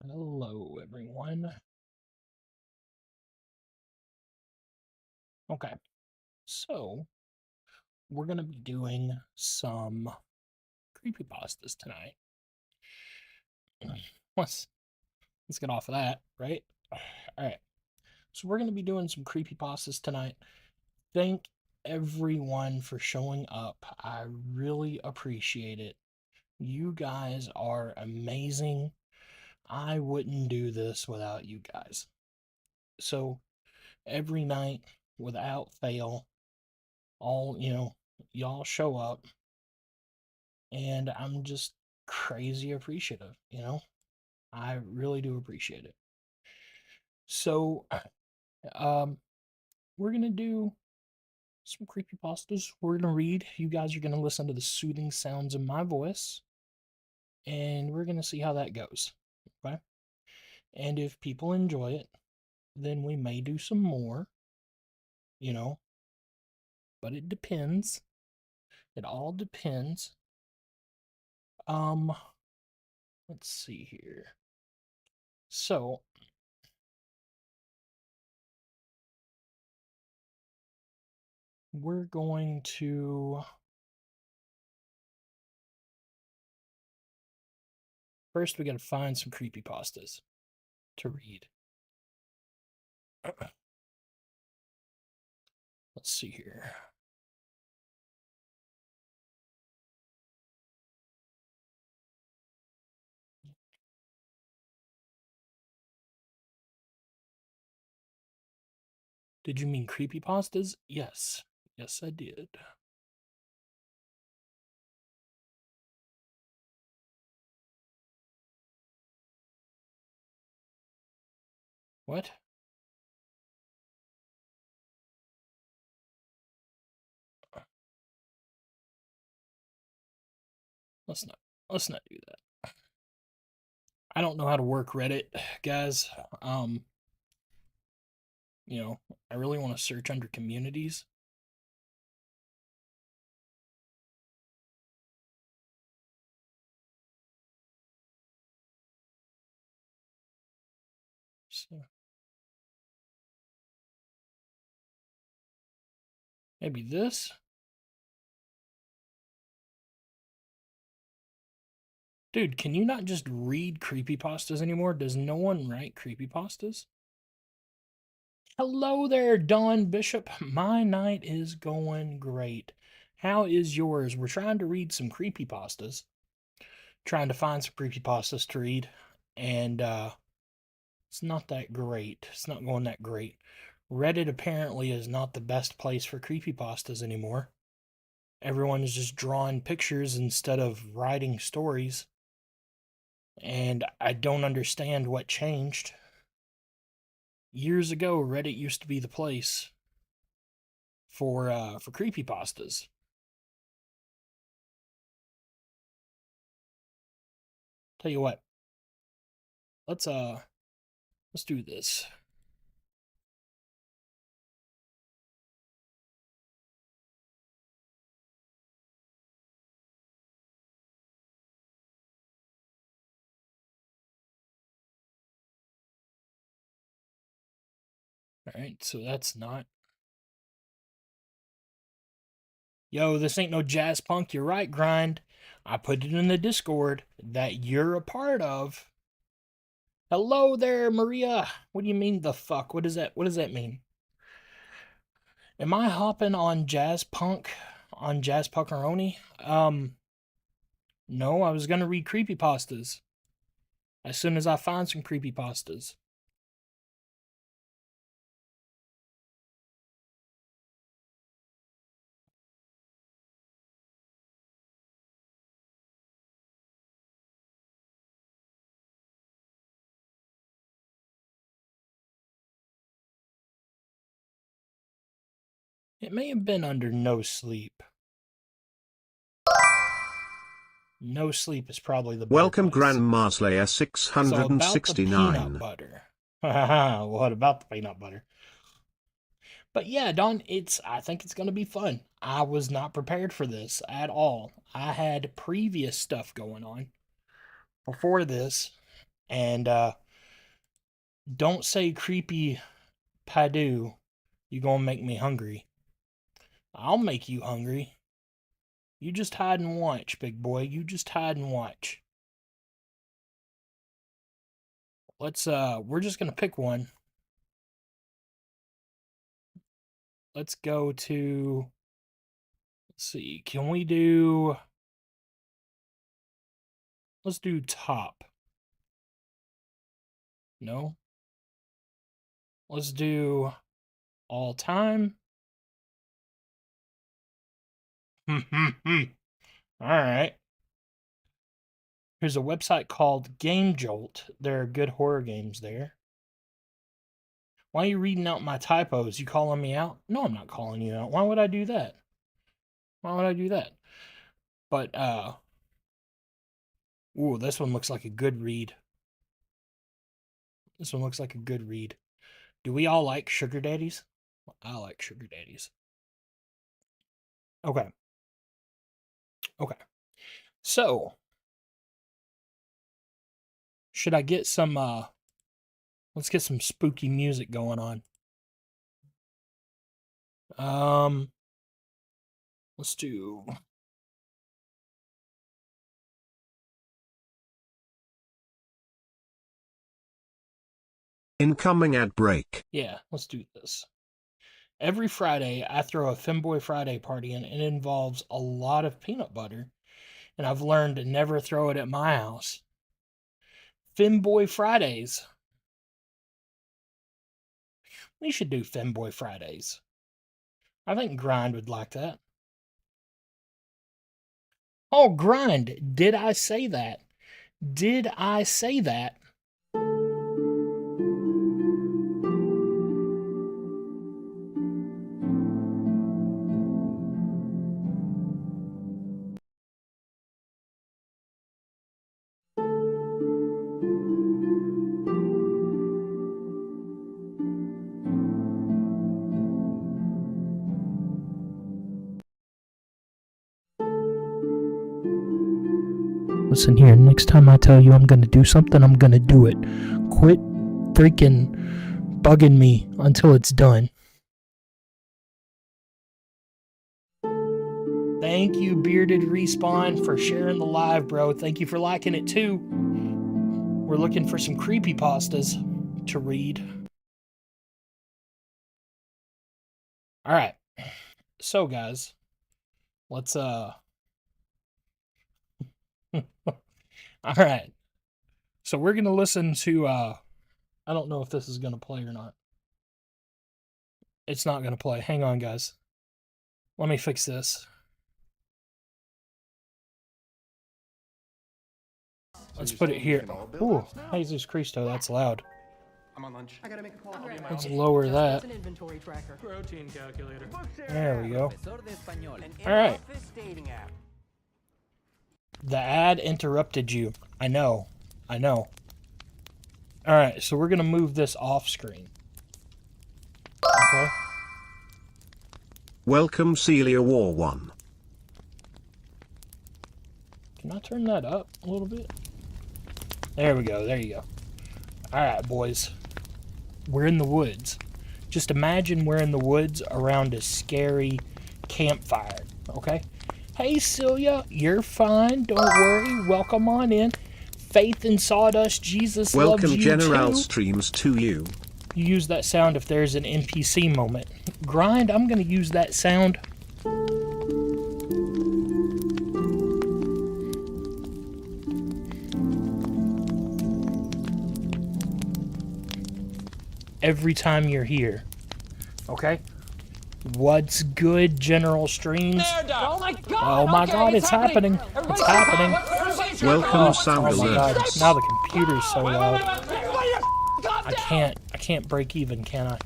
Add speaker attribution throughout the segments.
Speaker 1: Hello, everyone. Okay, so we're gonna be doing some creepypastas tonight. Let's let's get off of that, right? All right. So we're gonna be doing some creepypastas tonight. Thank everyone for showing up. I really appreciate it. You guys are amazing. I wouldn't do this without you guys. So every night, without fail, y'all show up, and I'm just crazy appreciative. I really do appreciate it. So, um, we're gonna do some creepypastas. We're gonna read. You guys are gonna listen to the soothing sounds of my voice, and we're gonna see how that goes. Okay. And if people enjoy it, then we may do some more, you know, but it depends. It all depends. Um, let's see here. So, we're going to first we got to find some creepypastas to read. Let's see here. Did you mean creepypastas? Yes. Yes, I did. What? Let's not let's not do that. I don't know how to work Reddit, guys. Um, I really want to search under communities. So maybe this. Dude, can you not just read creepypastas anymore? Does no one write creepypastas? Hello there, Don Bishop. My night is going great. How is yours? We're trying to read some creepypastas. Trying to find some creepypastas to read, and it's not that great. It's not going that great. Reddit apparently is not the best place for creepypastas anymore. Everyone is just drawing pictures instead of writing stories, and I don't understand what changed. Years ago, Reddit used to be the place for creepypastas. Tell you what, let's do this. All right, so that's not. Yo, this ain't no jazz punk. You're right, Grind. I put it in the Discord that you're a part of. Hello there, Maria. What do you mean the fuck? What does that mean? Am I hopping on jazz punk on Jazz Puckaroni? No, I was gonna read creepypastas. As soon as I find some creepypastas. It may have been under No Sleep. No Sleep is probably the better
Speaker 2: Welcome
Speaker 1: place.
Speaker 2: Grandma Slayer
Speaker 1: So about the peanut
Speaker 2: 669.
Speaker 1: butter. What about the peanut butter? But yeah, Don, I think it's going to be fun. I was not prepared for this at all. I had previous stuff going on before this, And don't say creepy Padu. You gonna make me hungry. I'll make you hungry. You just hide and watch, big boy. You just hide and watch. We're just gonna pick one. Let's go to, let's see, let's do top. No. Let's do all time. All right. There's a website called Game Jolt. There are good horror games there. Why are you reading out my typos? You calling me out? No, I'm not calling you out. Why would I do that? Why would I do that? But, ooh, this one looks like a good read. This one looks like a good read. Do we all like sugar daddies? I like sugar daddies. Okay. Okay. So, should I get some, let's get some spooky music going on. Let's do...
Speaker 2: Incoming ad break.
Speaker 1: Yeah, let's do this. Every Friday, I throw a Femboy Friday party, and it involves a lot of peanut butter. And I've learned to never throw it at my house. Femboy Fridays. We should do Femboy Fridays. I think Grind would like that. Oh, Grind. Did I say that? Did I say that? Listen here, next time I tell you I'm gonna do something, I'm gonna do it. Quit freaking bugging me until it's done. Thank you, Bearded Respawn, for sharing the live, bro. Thank you for liking it, too. We're looking for some creepypastas to read. Alright. So, guys, let's, Alright. So we're gonna listen to, I don't know if this is gonna play or not. It's not gonna play. Hang on, guys. Let me fix this. Let's put it here. Ooh, Jesus Cristo, that's loud.
Speaker 3: I'm on lunch. I gotta make a call.
Speaker 1: Let's lower that.
Speaker 4: It's an inventory tracker.
Speaker 3: Protein calculator.
Speaker 1: There we go. Alright. The ad interrupted you. I know. I know. Alright, so we're going to move this off screen. Okay.
Speaker 2: Welcome Celia War 1.
Speaker 1: Can I turn that up a little bit? There we go. There you go. Alright, boys. We're in the woods. Just imagine we're in the woods around a scary campfire. Okay? Hey, Celia, you're fine. Don't worry. Welcome on in. Faith in Sawdust, Jesus loves you
Speaker 2: Welcome General
Speaker 1: too.
Speaker 2: Streams to you.
Speaker 1: You use that sound if there's an NPC moment. Grind, I'm going to use that sound. Every time you're here. Okay? What's good, General Streams?
Speaker 4: Oh my god!
Speaker 1: Oh my god, it's happening. It's happening.
Speaker 2: Welcome Sound
Speaker 1: Oh my god,
Speaker 2: Alerts.
Speaker 1: now the computer's so loud. I can't break even, can I?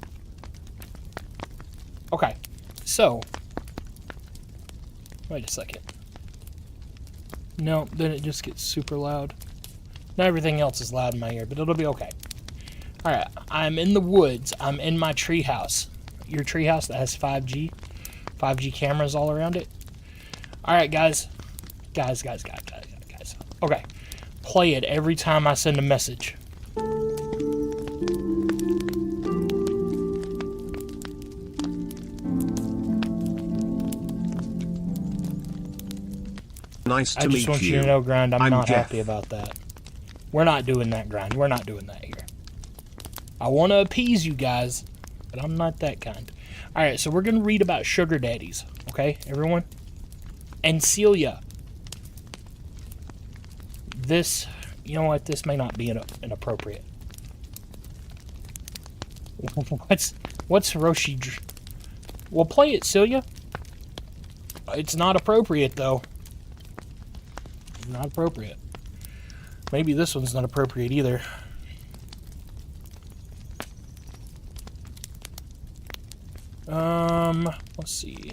Speaker 1: Okay, so. Wait a second. No, then it just gets super loud. Now everything else is loud in my ear, but it'll be okay. Alright, I'm in the woods. I'm in my treehouse. Your treehouse that has 5G. 5G cameras all around it. Alright, guys. Guys. Okay. play it every time I send a message.
Speaker 2: Nice to
Speaker 1: I just
Speaker 2: meet
Speaker 1: want you
Speaker 2: you.
Speaker 1: to know, Grind, I'm not
Speaker 2: Jeff.
Speaker 1: happy about that. We're not doing that, Grind. We're not doing that here. I want to appease you guys, but I'm not that kind. Alright, so we're going to read about sugar daddies. Okay, everyone? And Celia. This, you know what? This may not be inappropriate. What's Hiroshi? Well, play it, Celia. It's not appropriate, though. Not appropriate. Maybe this one's not appropriate either. Let's see.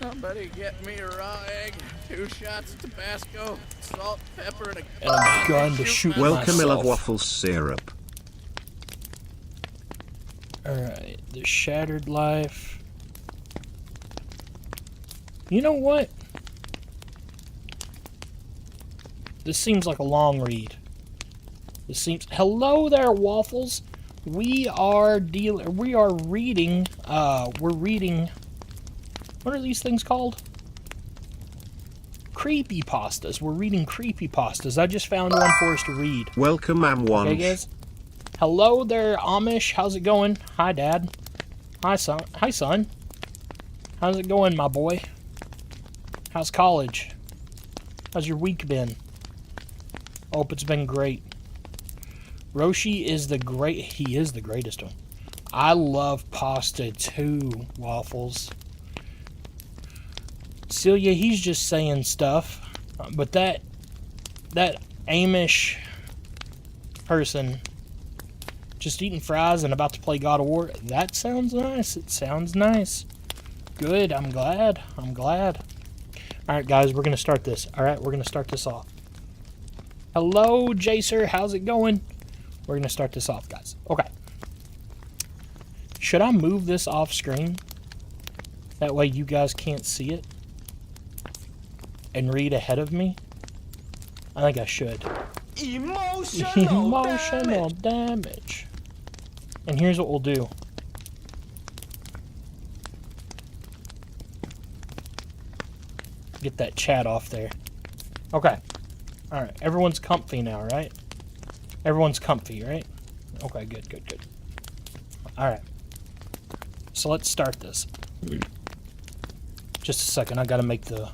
Speaker 5: Somebody get me a raw egg, 2 shots of Tabasco, salt, pepper, and
Speaker 1: And a gun to shoot
Speaker 2: Welcome, I love
Speaker 1: myself.
Speaker 2: waffle syrup.
Speaker 1: Alright, the Shattered Life. You know what? This seems like a long read. This seems... Hello there, Waffles! We are reading, we're reading... What are these things called? Creepypastas. We're reading creepypastas. I just found one for us to read.
Speaker 2: Welcome, Am1.
Speaker 1: Okay, guys? Hello there, Amish. How's it going? Hi, Dad. Hi, son. Hi, son. How's it going, my boy? How's college? How's your week been? Hope it's been great. Roshi is he is the greatest one. I love pasta too, Waffles. Celia, he's just saying stuff. But that Amish person just eating fries and about to play God of War, that sounds nice. It sounds nice. Good, I'm glad. Alright, guys, we're going to start this. Alright, we're going to start this off. Hello, Jacer. How's it going? We're going to start this off, guys. Okay. Should I move this off screen? That way you guys can't see it? And read ahead of me? I think I should. Emotional damage. And here's what we'll do. Get that chat off there. Okay. Alright, everyone's comfy now, right? Everyone's comfy, right? Okay, good. Alright. So let's start this. Just a second, I gotta make the...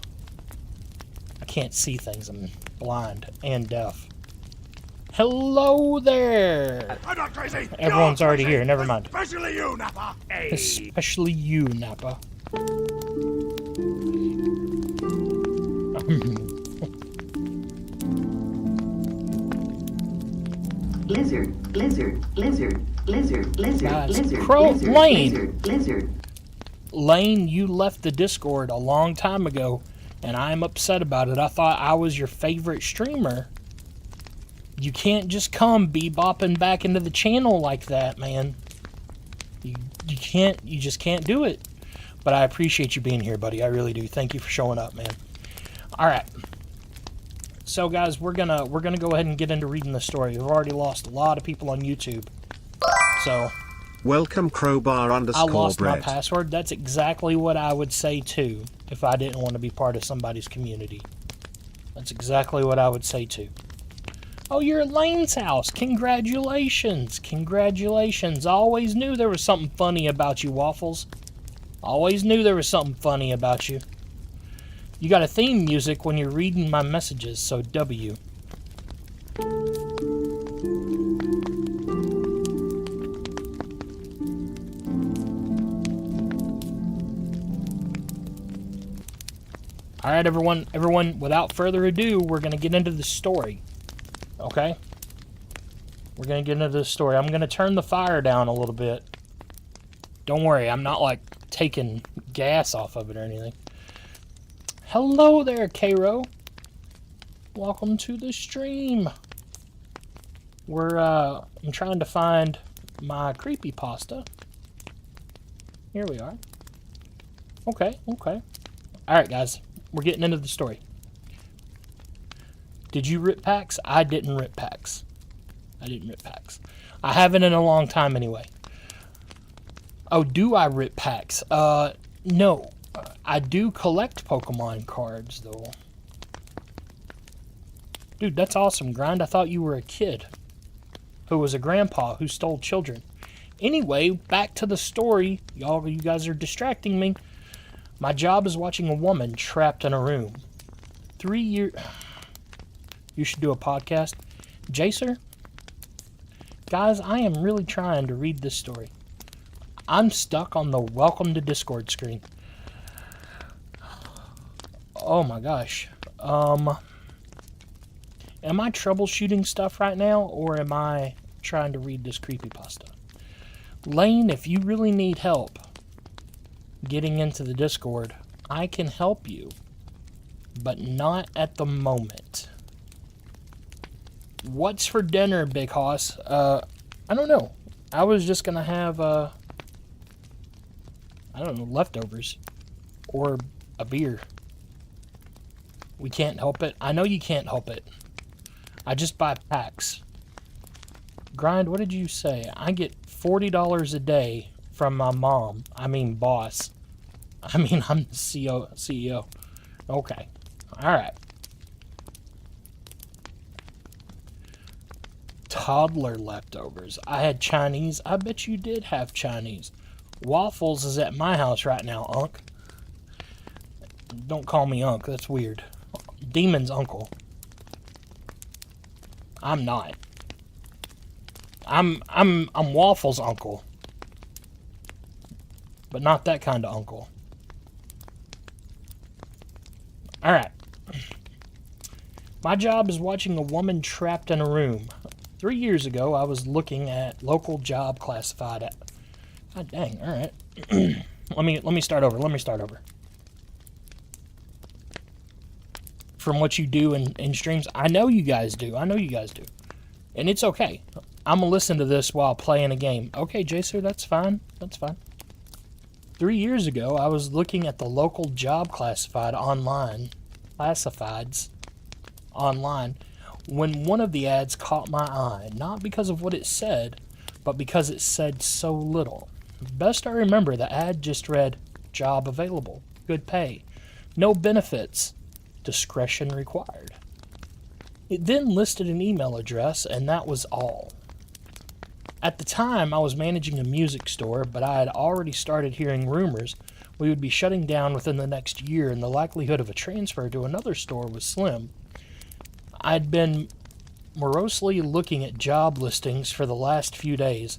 Speaker 1: I can't see things, I'm blind and deaf. Hello there!
Speaker 5: I'm not crazy!
Speaker 1: Everyone's already here, never mind.
Speaker 5: Especially you, Nappa! Hey!
Speaker 1: Especially you, Nappa.
Speaker 6: Lizard, lizard, lizard, lizard, lizard,
Speaker 1: Guys,
Speaker 6: lizard,
Speaker 1: Crow
Speaker 6: lizard,
Speaker 1: Lane.
Speaker 6: lizard, lizard.
Speaker 1: Lane, you left the Discord a long time ago, and I'm upset about it. I thought I was your favorite streamer. You can't just come bebopping back into the channel like that, man. You just can't do it. But I appreciate you being here, buddy. I really do. Thank you for showing up, man. Alright. So guys, we're gonna go ahead and get into reading the story. We've already lost a lot of people on YouTube. So
Speaker 2: Welcome, crowbar
Speaker 1: I
Speaker 2: underscore
Speaker 1: lost my
Speaker 2: bread.
Speaker 1: password. That's exactly what I would say too if I didn't want to be part of somebody's community. That's exactly what I would say too. Oh, you're at Lane's house. Congratulations. Congratulations. I always knew there was something funny about you, Waffles. Always knew there was something funny about you. You got a theme music when you're reading my messages, so W. Alright, everyone, without further ado, we're going to get into the story. Okay? We're going to get into the story. I'm going to turn the fire down a little bit. Don't worry, I'm not, like, taking gas off of it or anything. Hello there, Cairo. Welcome to the stream. I'm trying to find my creepypasta. Here we are. Okay. Alright, guys. We're getting into the story. Did you rip packs? I didn't rip packs. I haven't in a long time anyway. Oh, do I rip packs? No. I do collect Pokemon cards, though. Dude, that's awesome, Grind. I thought you were a kid who was a grandpa who stole children. Anyway, back to the story. You guys are distracting me. My job is watching a woman trapped in a room. 3 years... You should do a podcast. Jacer? Guys, I am really trying to read this story. I'm stuck on the welcome to Discord screen. Oh my gosh. Am I troubleshooting stuff right now, or am I trying to read this creepypasta? Lane, if you really need help getting into the Discord, I can help you, but not at the moment. What's for dinner, Big Hoss? I don't know. I was just gonna have, I don't know, leftovers. Or a beer. We can't help it. I know you can't help it. I just buy packs. Grind, what did you say? I get $40 a day from my mom. I mean, boss. I mean, I'm the CEO. Okay. Alright. Toddler leftovers. I had Chinese. I bet you did have Chinese. Waffles is at my house right now, Unc. Don't call me Unc. That's weird. Demon's uncle. I'm not. I'm Waffles' uncle. But not that kind of uncle. Alright. My job is watching a woman trapped in a room. 3 years ago, I was looking at local job classified at... God dang, alright. Let me start over. From what you do in streams, I know you guys do. And it's okay. I'm going to listen to this while playing a game. Okay, Jacer, that's fine. 3 years ago, I was looking at the local job classifieds online, when one of the ads caught my eye, not because of what it said, but because it said so little. Best I remember, the ad just read, job available, good pay, no benefits, discretion required. It then listed an email address, and that was all. At the time, I was managing a music store, but I had already started hearing rumors we would be shutting down within the next year, and the likelihood of a transfer to another store was slim. I'd been morosely looking at job listings for the last few days,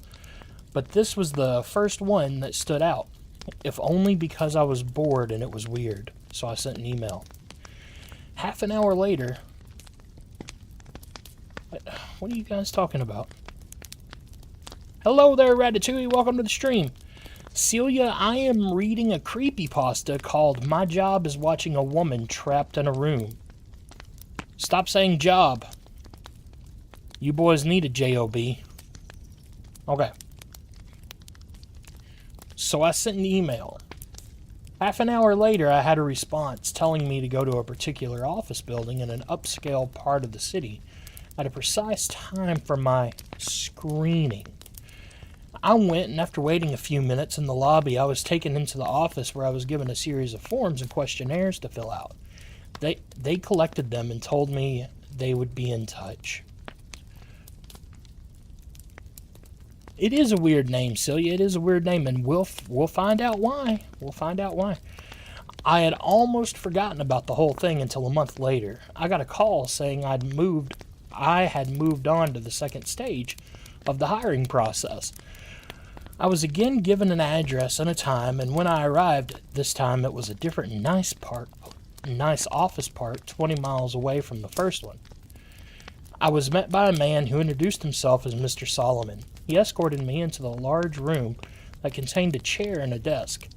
Speaker 1: but this was the first one that stood out, if only because I was bored and it was weird, so I sent an email. Half an hour later... What are you guys talking about? Hello there, Ratatouille, welcome to the stream. Celia, I am reading a creepypasta called My Job is Watching a Woman Trapped in a Room. Stop saying job. You boys need a J-O-B. Okay. So I sent an email. Half an hour later, I had a response telling me to go to a particular office building in an upscale part of the city at a precise time for my screening. I went, and after waiting a few minutes in the lobby, I was taken into the office where I was given a series of forms and questionnaires to fill out. They collected them and told me they would be in touch. It is a weird name, Celia. It is a weird name, and we'll find out why. I had almost forgotten about the whole thing until a month later. I got a call saying I had moved on to the second stage of the hiring process. I was again given an address and a time, and when I arrived, this time it was a different nice office part 20 miles away from the first one. I was met by a man who introduced himself as Mr. Solomon. He escorted me into the large room that contained a chair and a desk.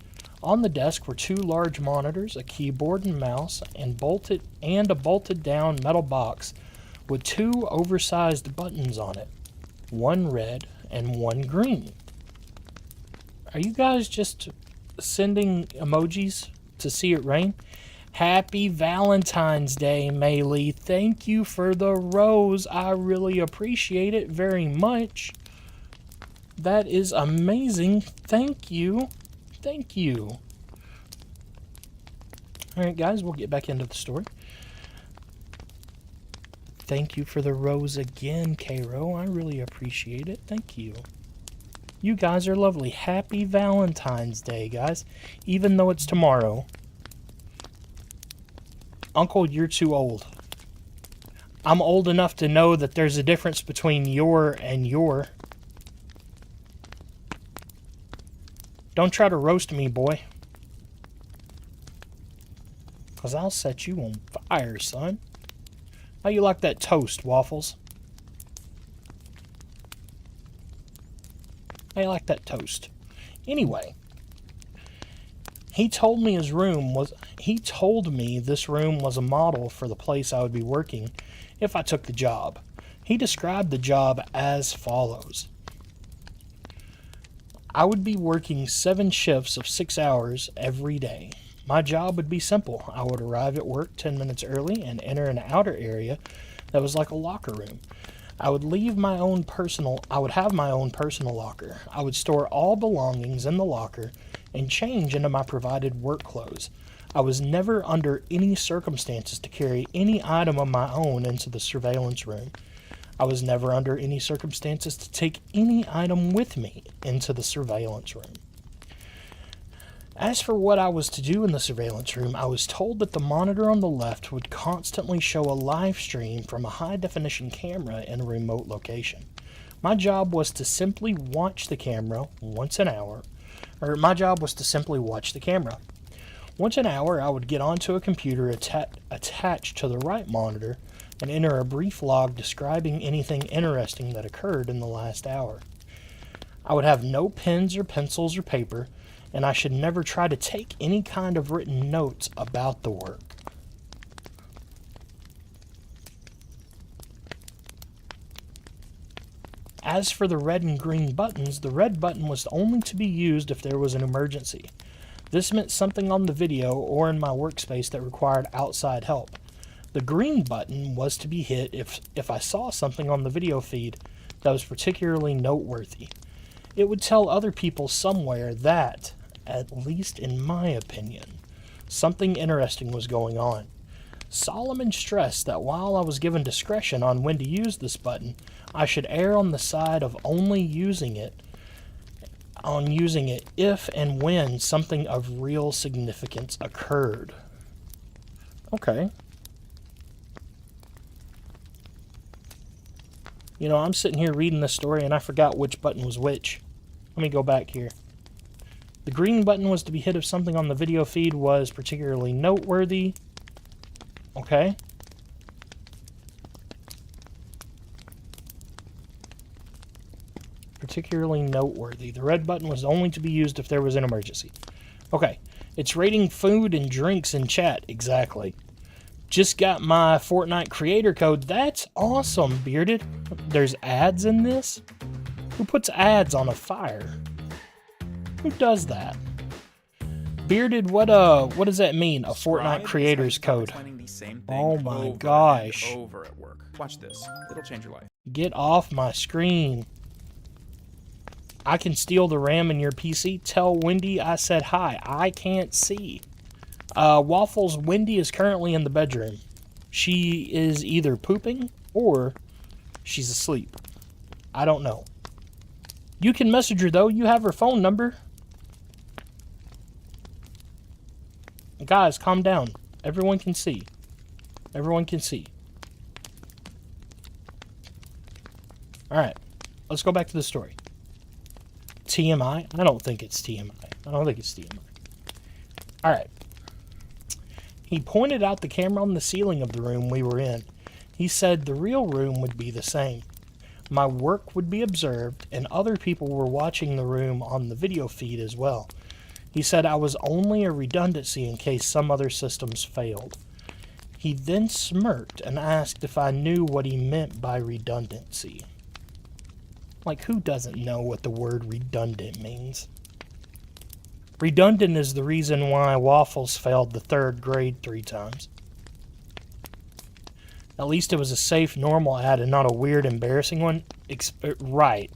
Speaker 1: On the desk were 2 large monitors, a keyboard and mouse, and a bolted down metal box with 2 oversized buttons on it, one red and one green. Are you guys just sending emojis to see it rain? Happy Valentine's Day, Maylee. Thank you for the rose. I really appreciate it very much. That is amazing. Thank you. Thank you. Alright, guys, we'll get back into the story. Thank you for the rose again, Cairo. I really appreciate it. Thank you. You guys are lovely. Happy Valentine's Day, guys. Even though it's tomorrow. Uncle, you're too old. I'm old enough to know that there's a difference between your and your. Don't try to roast me, boy. 'Cause I'll set you on fire, son. How you like that toast, Waffles? How you like that toast? Anyway, he told me this room was a model for the place I would be working if I took the job. He described the job as follows. I would be working 7 shifts of 6 hours every day. My job would be simple. I would arrive at work 10 minutes early and enter an outer area that was like a locker room. I would have my own personal locker. I would store all belongings in the locker and change into my provided work clothes. I was never under any circumstances to carry any item of my own into the surveillance room. I was never under any circumstances to take any item with me into the surveillance room. As for what I was to do in the surveillance room, I was told that the monitor on the left would constantly show a live stream from a high-definition camera in a remote location. My job was to simply watch the camera once an hour. My job was to simply watch the camera. Once an hour, I would get onto a computer attached to the right monitor and enter a brief log describing anything interesting that occurred in the last hour. I would have no pens or pencils or paper, and I should never try to take any kind of written notes about the work. As for the red and green buttons, the red button was only to be used if there was an emergency. This meant something on the video or in my workspace that required outside help. The green button was to be hit if I saw something on the video feed that was particularly noteworthy. It would tell other people somewhere that, at least in my opinion, something interesting was going on. Solomon stressed that while I was given discretion on when to use this button, I should err on the side of only using it if and when something of real significance occurred. Okay. You know, I'm sitting here reading this story and I forgot which button was which. Let me go back here. The green button was to be hit if something on the video feed was particularly noteworthy. Okay. Particularly noteworthy. The red button was only to be used if there was an emergency. Okay. It's rating food and drinks in chat. Exactly. Just got my Fortnite creator code. That's awesome, Bearded. There's ads in this? Who puts ads on a fire? Who does that? Bearded, what does that mean? A Fortnite creator's code. Oh my gosh.
Speaker 7: Over at work. Watch this. It'll change your life.
Speaker 1: Get off my screen. I can steal the RAM in your PC. Tell Wendy I said hi. I can't see. Waffles, Wendy is currently in the bedroom. She is either pooping or she's asleep. I don't know. You can message her though. You have her phone number. Guys, calm down. Everyone can see. Everyone can see. Alright. Let's go back to the story. TMI? I don't think it's TMI. I don't think it's TMI. Alright. He pointed out the camera on the ceiling of the room we were in. He said the real room would be the same. My work would be observed, and other people were watching the room on the video feed as well. He said I was only a redundancy in case some other systems failed. He then smirked and asked if I knew what he meant by redundancy. Like, who doesn't know what the word redundant means? Redundant is the reason why Waffles failed the 3rd grade 3 times. At least it was a safe, normal ad and not a weird, embarrassing one. Right.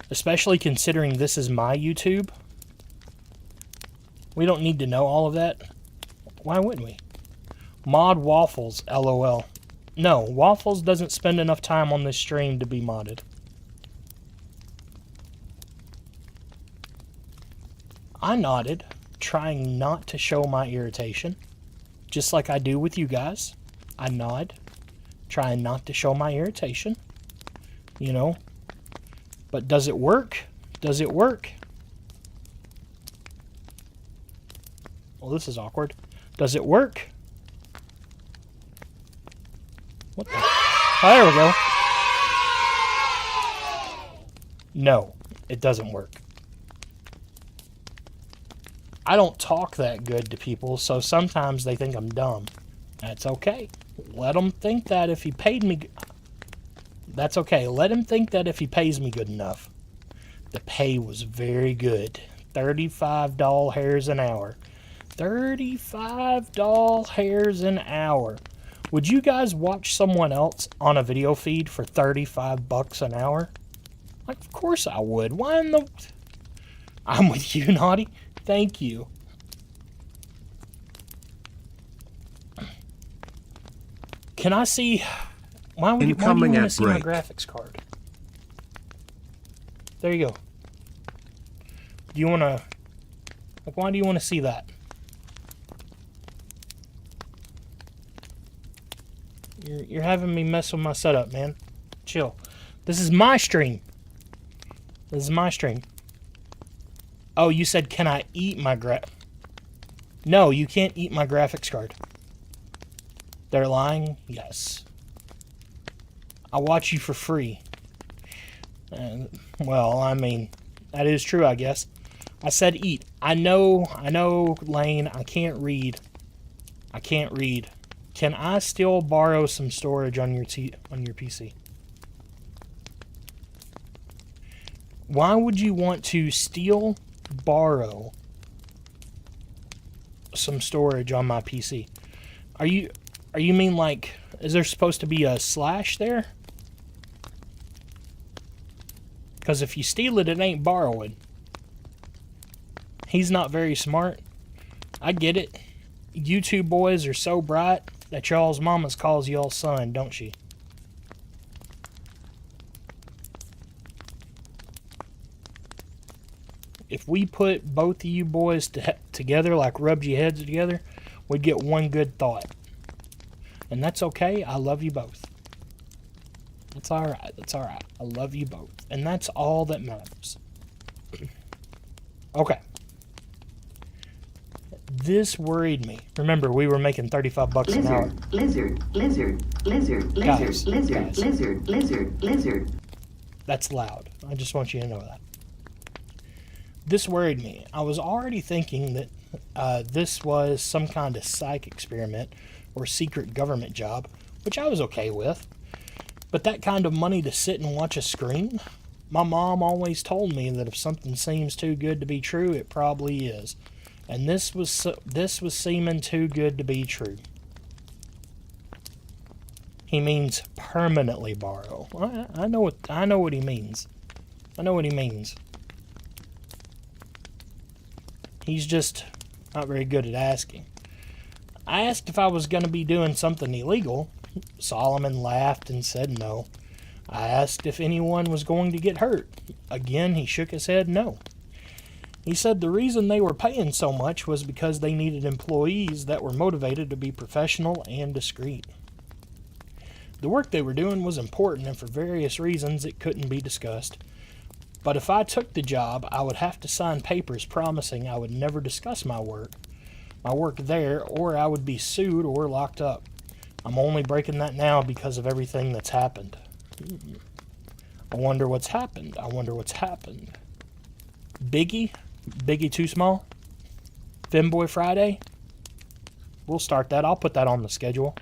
Speaker 1: Especially considering this is my YouTube. We don't need to know all of that. Why wouldn't we? Mod Waffles, LOL. No, Waffles doesn't spend enough time on this stream to be modded. I nodded, trying not to show my irritation. Just like I do with you guys. I nod, trying not to show my irritation. You know. But does it work? Does it work? Well, this is awkward. Does it work? What the? Oh, there we go. No, it doesn't work. I don't talk that good to people, so sometimes they think I'm dumb. That's okay. Let them think that if he paid me... That's okay. Let him think that if he pays me good enough. The pay was very good. $35 an hour. $35 an hour. Would you guys watch someone else on a video feed for 35 bucks an hour? Like, of course I would. Why in the... I'm with you, Naughty. Thank you. Can I see... Why do you want to see my graphics card? There you go. Do you want to... Like, why do you want to see that? You're having me mess with my setup, man. Chill. This is my stream. This is my stream. Oh, you said, can I eat my No, you can't eat my graphics card. They're lying? Yes. I watch you for free. Well, I mean, that is true, I guess. I said eat. I know, Lane, I can't read. I can't read. Can I still borrow some storage on your PC? Why would you want to borrow some storage on my PC? Are you mean like, is there supposed to be a slash there? Because if you steal it, it ain't borrowing. He's not very smart. I get it. YouTube boys are so bright that y'all's mamas calls y'all son, don't she? If we put both of you boys together, like rubbed your heads together, we'd get one good thought. And that's okay. I love you both. That's alright. That's alright. I love you both. And that's all that matters. Okay. This worried me. Remember, we were making 35 bucks an hour.
Speaker 6: Lizard.
Speaker 1: That's loud. I just want you to know that. This worried me. I was already thinking that this was some kind of psych experiment or secret government job, which I was okay with. But that kind of money to sit and watch a screen? My mom always told me that if something seems too good to be true, it probably is. And this was seeming too good to be true. He means permanently borrow. I know what he means. I know what he means. He's just not very good at asking. I asked if I was going to be doing something illegal. Solomon laughed and said no. I asked if anyone was going to get hurt. Again, he shook his head no. He said the reason they were paying so much was because they needed employees that were motivated to be professional and discreet. The work they were doing was important, and for various reasons it couldn't be discussed. But if I took the job, I would have to sign papers promising I would never discuss my work there, or I would be sued or locked up. I'm only breaking that now because of everything that's happened. I wonder what's happened. I wonder what's happened. Biggie Too Small? Femboy Friday? We'll start that. I'll put that on the schedule.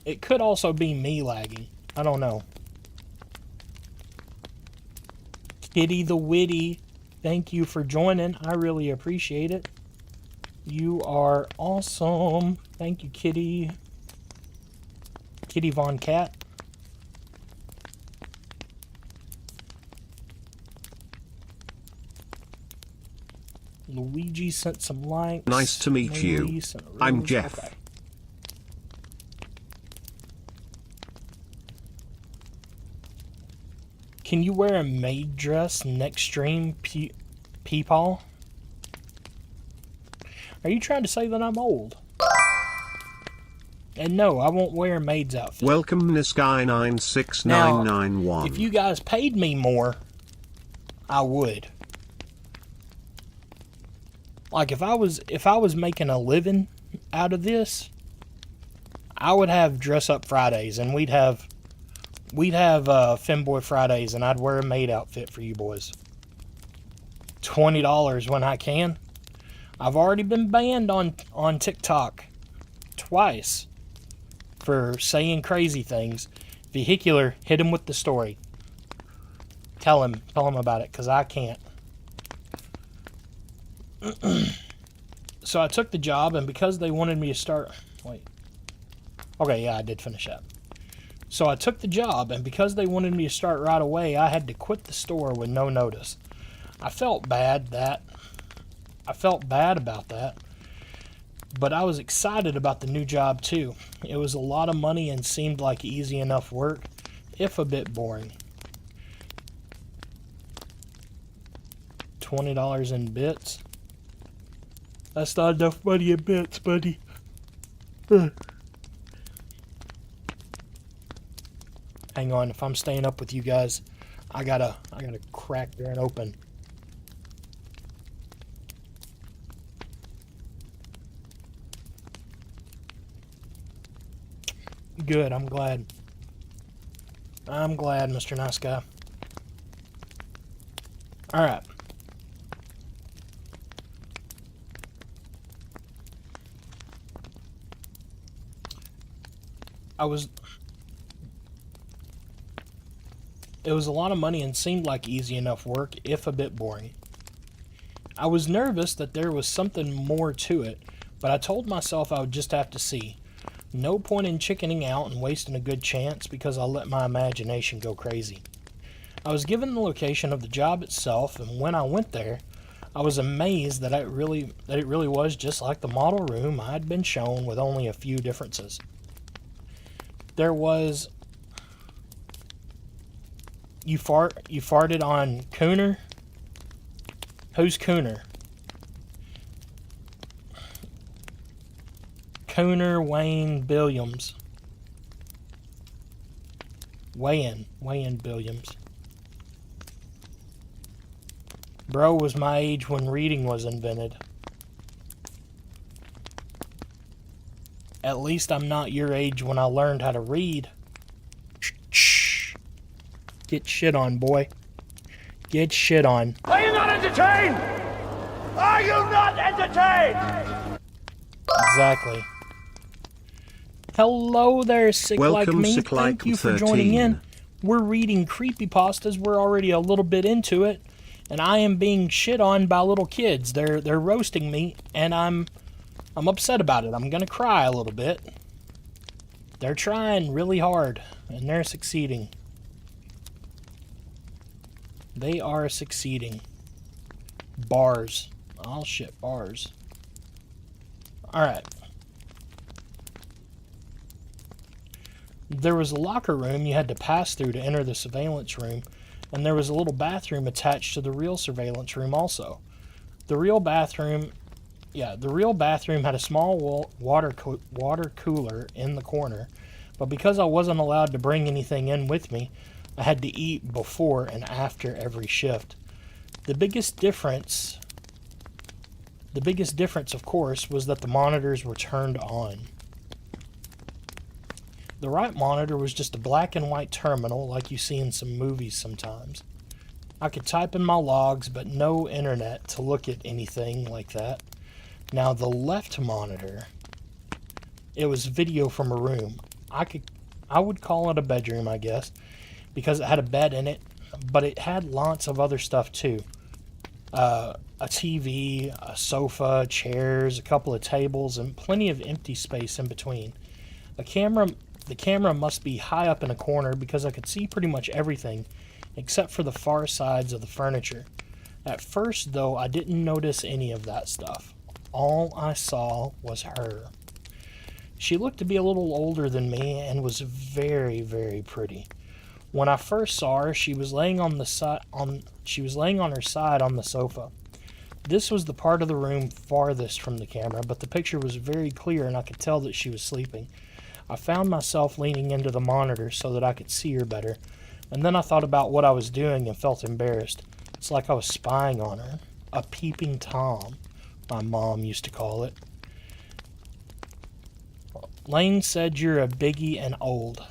Speaker 1: It could also be me lagging. I don't know. Kitty the Witty, thank you for joining. I really appreciate it. You are awesome. Thank you, Kitty. Kitty Von Cat. Luigi sent some likes.
Speaker 2: Nice to meet you.
Speaker 1: Marie sent a
Speaker 2: I'm
Speaker 1: rose.
Speaker 2: Jeff.
Speaker 1: Okay. Can you wear a maid dress next stream, Peepaw? Are you trying to say that I'm old? And no, I won't wear a maid's outfit.
Speaker 2: Welcome Nisky96991.
Speaker 1: If you guys paid me more, I would. Like if I was making a living out of this, I would have dress up Fridays, and we'd have Femboy Fridays, and I'd wear a maid outfit for you boys. $20 when I can. I've already been banned on TikTok twice for saying crazy things. Vehicular, hit him with the story. Tell him about it, because I can't. So I took the job, and because they wanted me to start... Wait. Okay, yeah, I did finish that. So I took the job, and because they wanted me to start right away, I had to quit the store with no notice. I felt bad about that. But I was excited about the new job too. It was a lot of money and seemed like easy enough work, if a bit boring. $20 in bits? That's not enough money in bits, buddy. Hang on, if I'm staying up with you guys, I gotta crack there and open. Good, I'm glad. I'm glad, Mr. Nice Guy. Alright. It was a lot of money and seemed like easy enough work, if a bit boring. I was nervous that there was something more to it, but I told myself I would just have to see. No point in chickening out and wasting a good chance because I'll let my imagination go crazy. I was given the location of the job itself, and when I went there, I was amazed that it really was just like the model room I had been shown, with only a few differences. There was... You farted on Cooner? Who's Cooner? Cooner Wayne Williams. Wayne Williams. Bro was my age when reading was invented. At least I'm not your age when I learned how to read. Shh. Get shit on, boy. Get shit on.
Speaker 8: Are you not entertained? Are you not entertained?
Speaker 1: Exactly. Hello there, Sick Like
Speaker 2: Welcome,
Speaker 1: Me.
Speaker 2: Sick
Speaker 1: Thank
Speaker 2: Like
Speaker 1: you for
Speaker 2: 13.
Speaker 1: joining in. We're reading creepypastas. We're already a little bit into it, and I am being shit on by little kids. They're roasting me, and I'm upset about it. I'm gonna cry a little bit. They're trying really hard, and they're succeeding. They are succeeding. Bars. Oh shit, bars. Alright. There was a locker room you had to pass through to enter the surveillance room, and there was a little bathroom attached to the real surveillance room also. The real bathroom had a small water cooler in the corner, but because I wasn't allowed to bring anything in with me, I had to eat before and after every shift. The biggest difference, of course, was that the monitors were turned on. The right monitor was just a black and white terminal like you see in some movies sometimes. I could type in my logs, but no internet to look at anything like that. Now the left monitor, it was video from a room. I would call it a bedroom, I guess, because it had a bed in it, but it had lots of other stuff too. A TV, a sofa, chairs, a couple of tables, and plenty of empty space in between. The camera must be high up in a corner because I could see pretty much everything except for the far sides of the furniture. At first, though, I didn't notice any of that stuff. All I saw was her. She looked to be a little older than me and was very, very pretty. When I first saw her, she was laying on her side on the sofa. This was the part of the room farthest from the camera, but the picture was very clear and I could tell that she was sleeping. I found myself leaning into the monitor so that I could see her better, and then I thought about what I was doing and felt embarrassed. It's like I was spying on her. A peeping Tom, my mom used to call it. Lane said you're a biggie and old.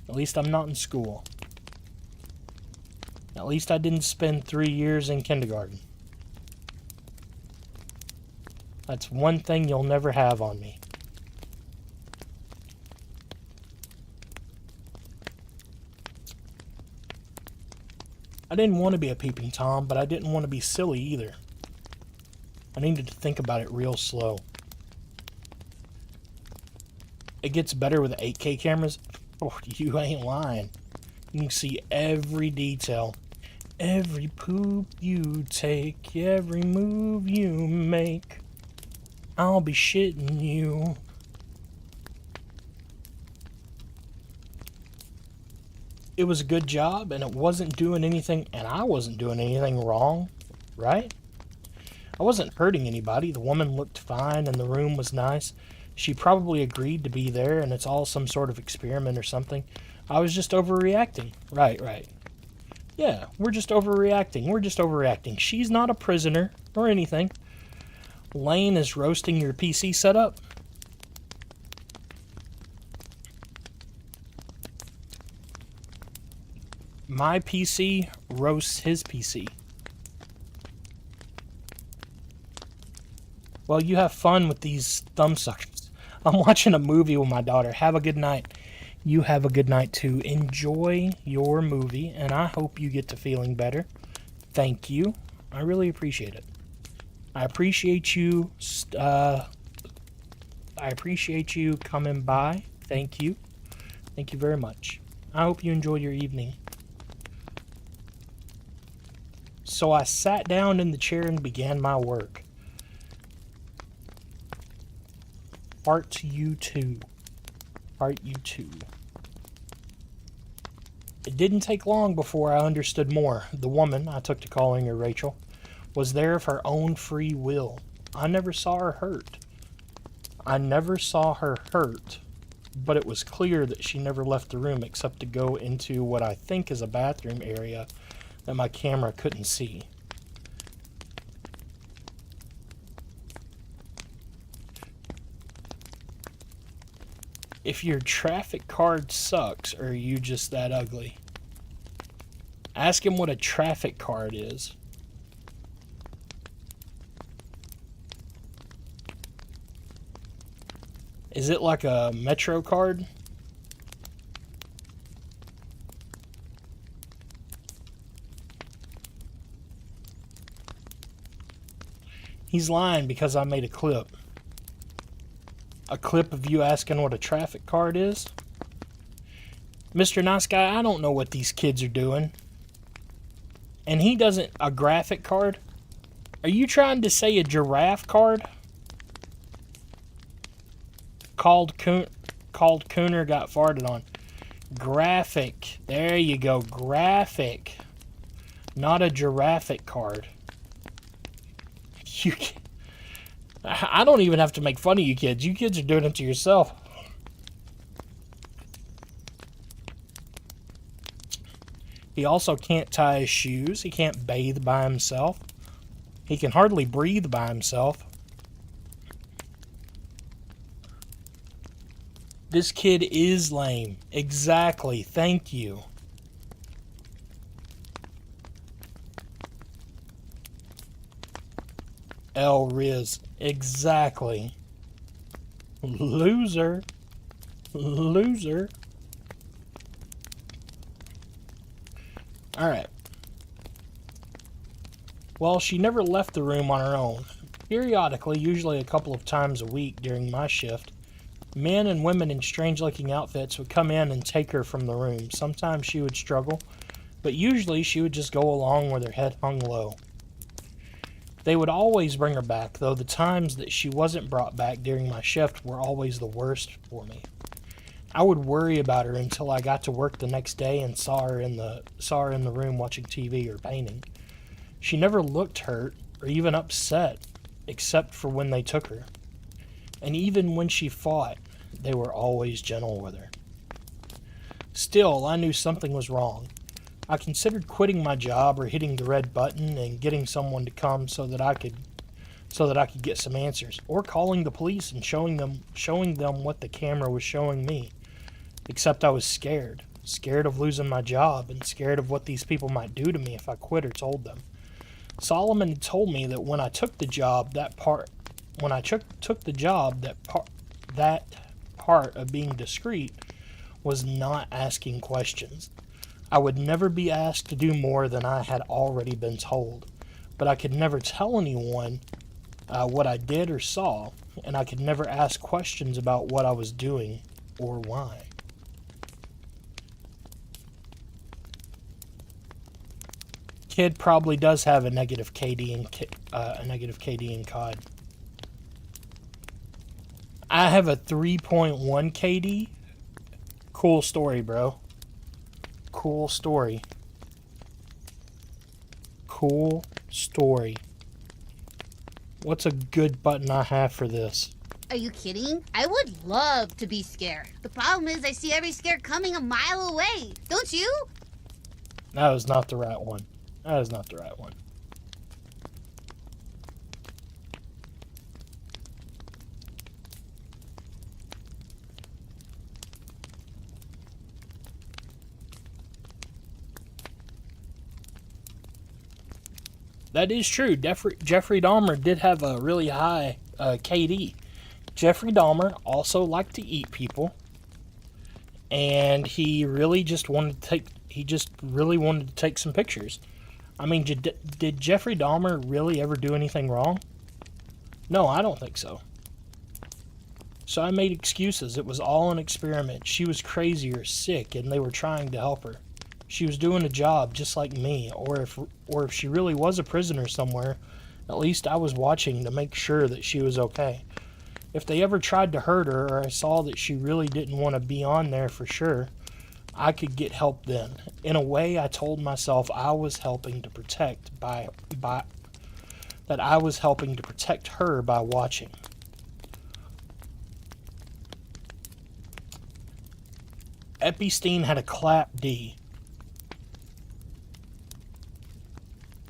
Speaker 1: At least I'm not in school. At least I didn't spend 3 years in kindergarten. That's one thing you'll never have on me. I didn't want to be a peeping Tom, but I didn't want to be silly either. I needed to think about it real slow. It gets better with 8K cameras. Oh, you ain't lying. You can see every detail. Every poop you take, every move you make. I'll be shitting you. It was a good job, and it wasn't doing anything, and I wasn't doing anything wrong, right? I wasn't hurting anybody. The woman looked fine, and the room was nice. She probably agreed to be there, and it's all some sort of experiment or something. I was just overreacting. Right. Yeah, we're just overreacting. She's not a prisoner or anything. Lane is roasting your PC setup. My PC roasts his PC. Well, you have fun with these thumbsuckers. I'm watching a movie with my daughter. Have a good night. You have a good night too. Enjoy your movie, and I hope you get to feeling better. Thank you. I really appreciate it. I appreciate you. I appreciate you coming by. Thank you. Thank you very much. I hope you enjoy your evening. So I sat down in the chair and began my work. Part U2. Part U2. It didn't take long before I understood more. The woman, I took to calling her Rachel, was there of her own free will. I never saw her hurt. But it was clear that she never left the room except to go into what I think is a bathroom area that my camera couldn't see. If your traffic card sucks, or are you just that ugly? Ask him what a traffic card is. Is it like a Metro card? He's lying because I made a clip. A clip of you asking what a traffic card is? Mr. Nice Guy, I don't know what these kids are doing. And he doesn't... A graphic card? Are you trying to say a giraffe card? Called Cooner got farted on. Graphic. There you go. Graphic. Not a giraffe card. You can't... I don't even have to make fun of you kids. You kids are doing it to yourself. He also can't tie his shoes. He can't bathe by himself. He can hardly breathe by himself. This kid is lame. Exactly. Thank you. L Riz. Exactly. Loser. Loser. Alright. Well, she never left the room on her own. Periodically, usually a couple of times a week during my shift, men and women in strange-looking outfits would come in and take her from the room. Sometimes she would struggle, but usually she would just go along with her head hung low. They would always bring her back, though the times that she wasn't brought back during my shift were always the worst for me. I would worry about her until I got to work the next day and saw her in the room watching TV or painting. She never looked hurt or even upset, except for when they took her. And even when she fought, they were always gentle with her. Still, I knew something was wrong. I considered quitting my job or hitting the red button and getting someone to come so that I could get some answers, or calling the police and showing them what the camera was showing me. Except I was scared of losing my job and scared of what these people might do to me if I quit or told them. Solomon had told me that when I took the job, that part of being discreet was not asking questions. I would never be asked to do more than I had already been told, but I could never tell anyone what I did or saw, and I could never ask questions about what I was doing or why. Kid probably does have a negative KD in COD. I have a 3.1 KD. Cool story, bro. Cool story. Cool story. What's a good button I have for this?
Speaker 9: Are you kidding? I would love to be scared. The problem is I see every scare coming a mile away. Don't you?
Speaker 1: That was not the right one. That is not the right one. That is true. Jeffrey Dahmer did have a really high KD. Jeffrey Dahmer also liked to eat people, and he really just wanted to take some pictures. I mean, did Jeffrey Dahmer really ever do anything wrong? No, I don't think so. So I made excuses. It was all an experiment. She was crazy or sick, and they were trying to help her. She was doing a job just like me, or if she really was a prisoner somewhere, at least I was watching to make sure that she was okay. If they ever tried to hurt her, or I saw that she really didn't want to be on there for sure, I could get help then. In a way, I told myself I was helping to protect I was helping to protect her by watching. Epstein had a clap D.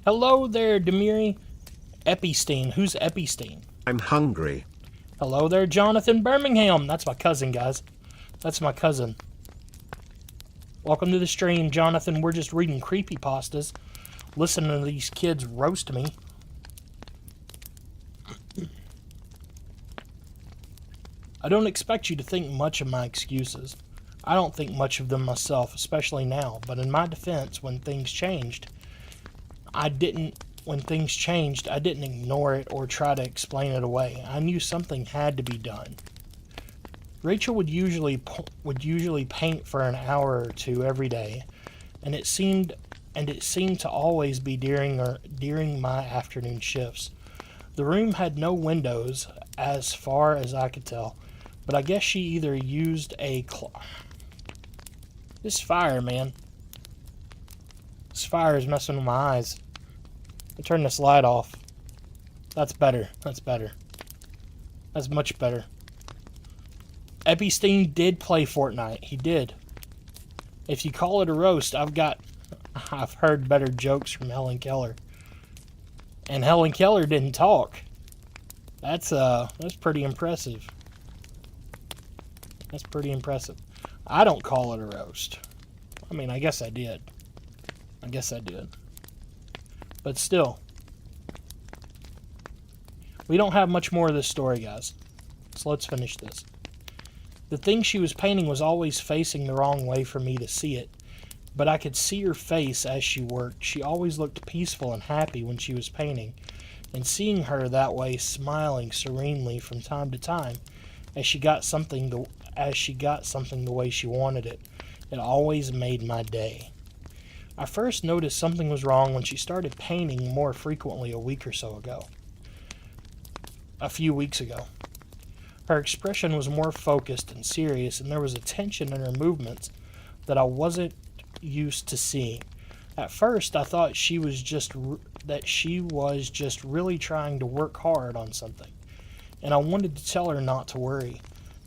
Speaker 1: Hello there, Demiri. Epstein. Who's Epstein?
Speaker 2: I'm hungry.
Speaker 1: Hello there, Jonathan Birmingham. That's my cousin, guys. That's my cousin. Welcome to the stream, Jonathan. We're just reading creepypastas, listening to these kids roast me. I don't expect you to think much of my excuses. I don't think much of them myself, especially now. But in my defense, when things changed, I didn't ignore it or try to explain it away. I knew something had to be done. Rachel would usually paint for an hour or two every day, and it seemed to always be during my afternoon shifts. The room had no windows as far as I could tell, but I guess she either used this fire, man. This fire is messing with my eyes. I turn this light off. That's better. That's better. That's much better. Epstein did play Fortnite. He did. If you call it a roast, I've heard better jokes from Helen Keller. And Helen Keller didn't talk. That's pretty impressive. That's pretty impressive. I don't call it a roast. I mean, I guess I did. But still. We don't have much more of this story, guys. So let's finish this. The thing she was painting was always facing the wrong way for me to see it. but I could see her face as she worked. She always looked peaceful and happy when she was painting, and seeing her that way, smiling serenely from time to time as she got something the way she wanted it, it always made my day. I first noticed something was wrong when she started painting more frequently a few weeks ago. Her expression was more focused and serious, and there was a tension in her movements that I wasn't used to seeing. At first, I thought she was just really trying to work hard on something, and I wanted to tell her not to worry.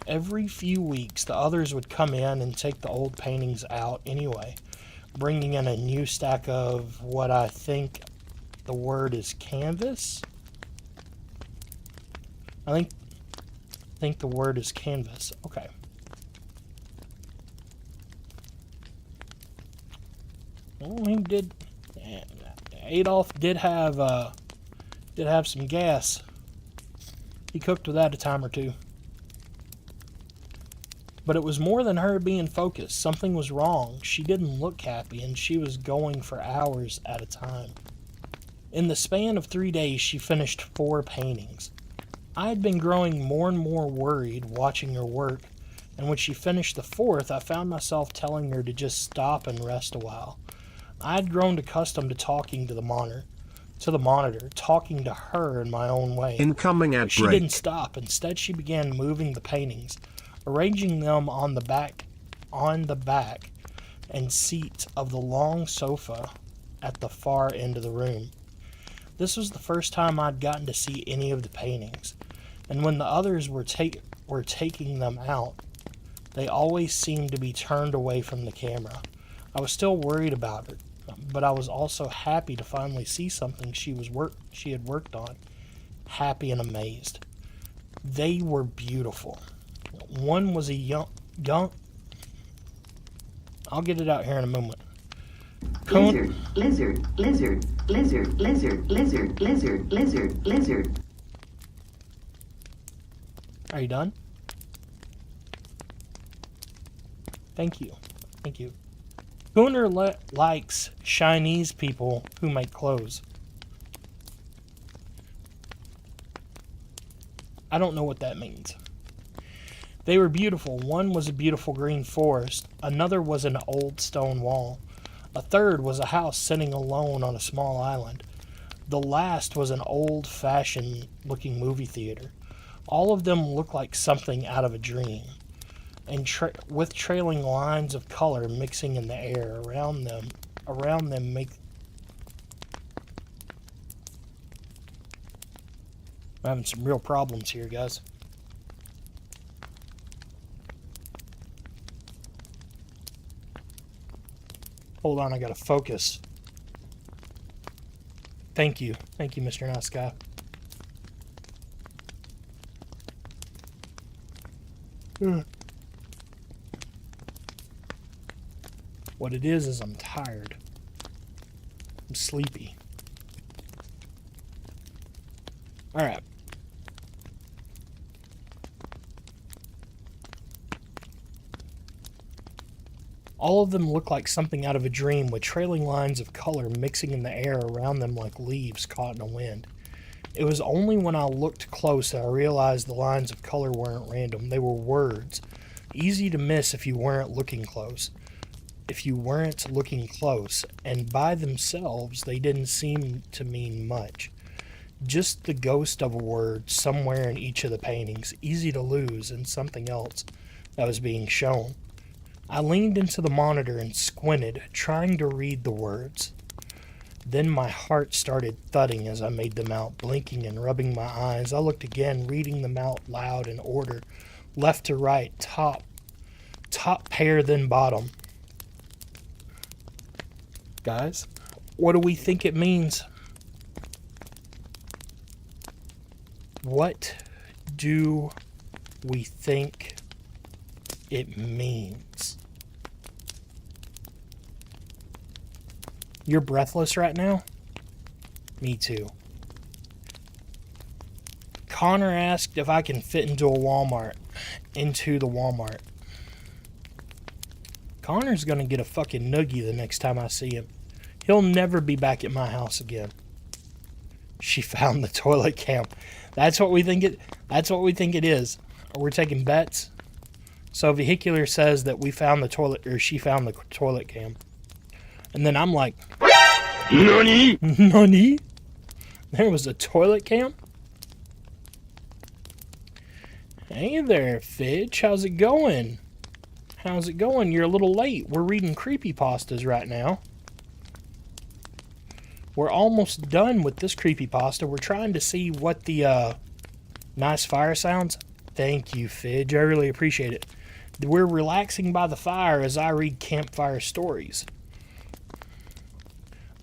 Speaker 1: Every few weeks, the others would come in and take the old paintings out anyway, bringing in a new stack of what I think the word is canvas. I think the word is canvas. Okay. Well, Adolf did have some gas. He cooked with that a time or two. But it was more than her being focused. Something was wrong. She didn't look happy, and she was going for hours at a time. In the span of 3 days, she finished 4 paintings. I had been growing more and more worried watching her work, and when she finished the 4th, I found myself telling her to just stop and rest a while. I had grown accustomed to talking to the monitor, talking to her in my own way.
Speaker 2: Incoming ad
Speaker 1: She
Speaker 2: break.
Speaker 1: didn't stop. Instead, she began moving the paintings, arranging them on the back and seat of the long sofa at the far end of the room. This was the first time I'd gotten to see any of the paintings, and when the others were taking them out, they always seemed to be turned away from the camera. I was still worried about her, but I was also happy to finally see something she had worked on, happy and amazed. They were beautiful. One was a young... I'll get it out here in a moment.
Speaker 6: Lizard, lizard, lizard, lizard, lizard, lizard, lizard, lizard, lizard.
Speaker 1: Are you done? Thank you. Thank you. Cooner likes Chinese people who make clothes. I don't know what that means. They were beautiful. One was a beautiful green forest. Another was an old stone wall. A third was a house sitting alone on a small island. The last was an old-fashioned looking movie theater. All of them looked like something out of a dream, and with trailing lines of color mixing in the air around them make... I'm having some real problems here, guys. Hold on, I gotta focus. Thank you. Thank you, Mr. Nice Guy. What it is I'm tired. I'm sleepy. Alright. All of them look like something out of a dream, with trailing lines of color mixing in the air around them like leaves caught in a wind. It was only when I looked close that I realized the lines of color weren't random. They were words, easy to miss if you weren't looking close. And by themselves, they didn't seem to mean much. Just the ghost of a word somewhere in each of the paintings, easy to lose, and something else that was being shown. I leaned into the monitor and squinted, trying to read the words. Then my heart started thudding as I made them out, blinking and rubbing my eyes. I looked again, reading them out loud in order, left to right, top pair, then bottom. Guys, what do we think it means? What do we think it means? You're breathless right now? Me too. Connor asked if I can fit into the Walmart. Connor's gonna get a fucking noogie the next time I see him. He'll never be back at my house again. She found the toilet cam. That's what we think it is. We're taking bets. So Vehicular says that we found the toilet, or she found the toilet cam. And then I'm like, NANI? NANI? There was a toilet cam? Hey there, Fidge. How's it going? How's it going? You're a little late. We're reading creepypastas right now. We're almost done with this creepypasta. We're trying to see what the nice fire sounds. Thank you, Fidge. I really appreciate it. We're relaxing by the fire as I read campfire stories.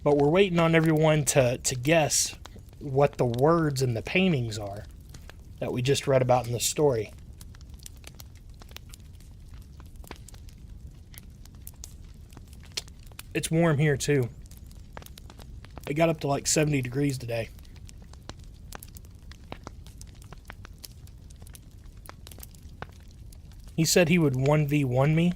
Speaker 1: But we're waiting on everyone to guess what the words and the paintings are that we just read about in the story. It's warm here too. It got up to like 70 degrees today. He said he would 1v1 me.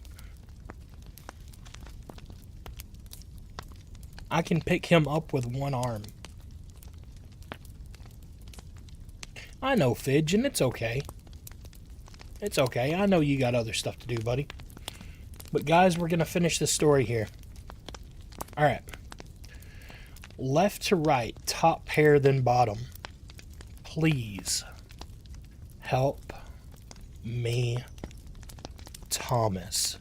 Speaker 1: I can pick him up with one arm. I know, Fidge, and it's okay. It's okay. I know you got other stuff to do, buddy. But guys, we're going to finish this story here. Alright. Left to right, top pair then bottom. Please help me, Thomas.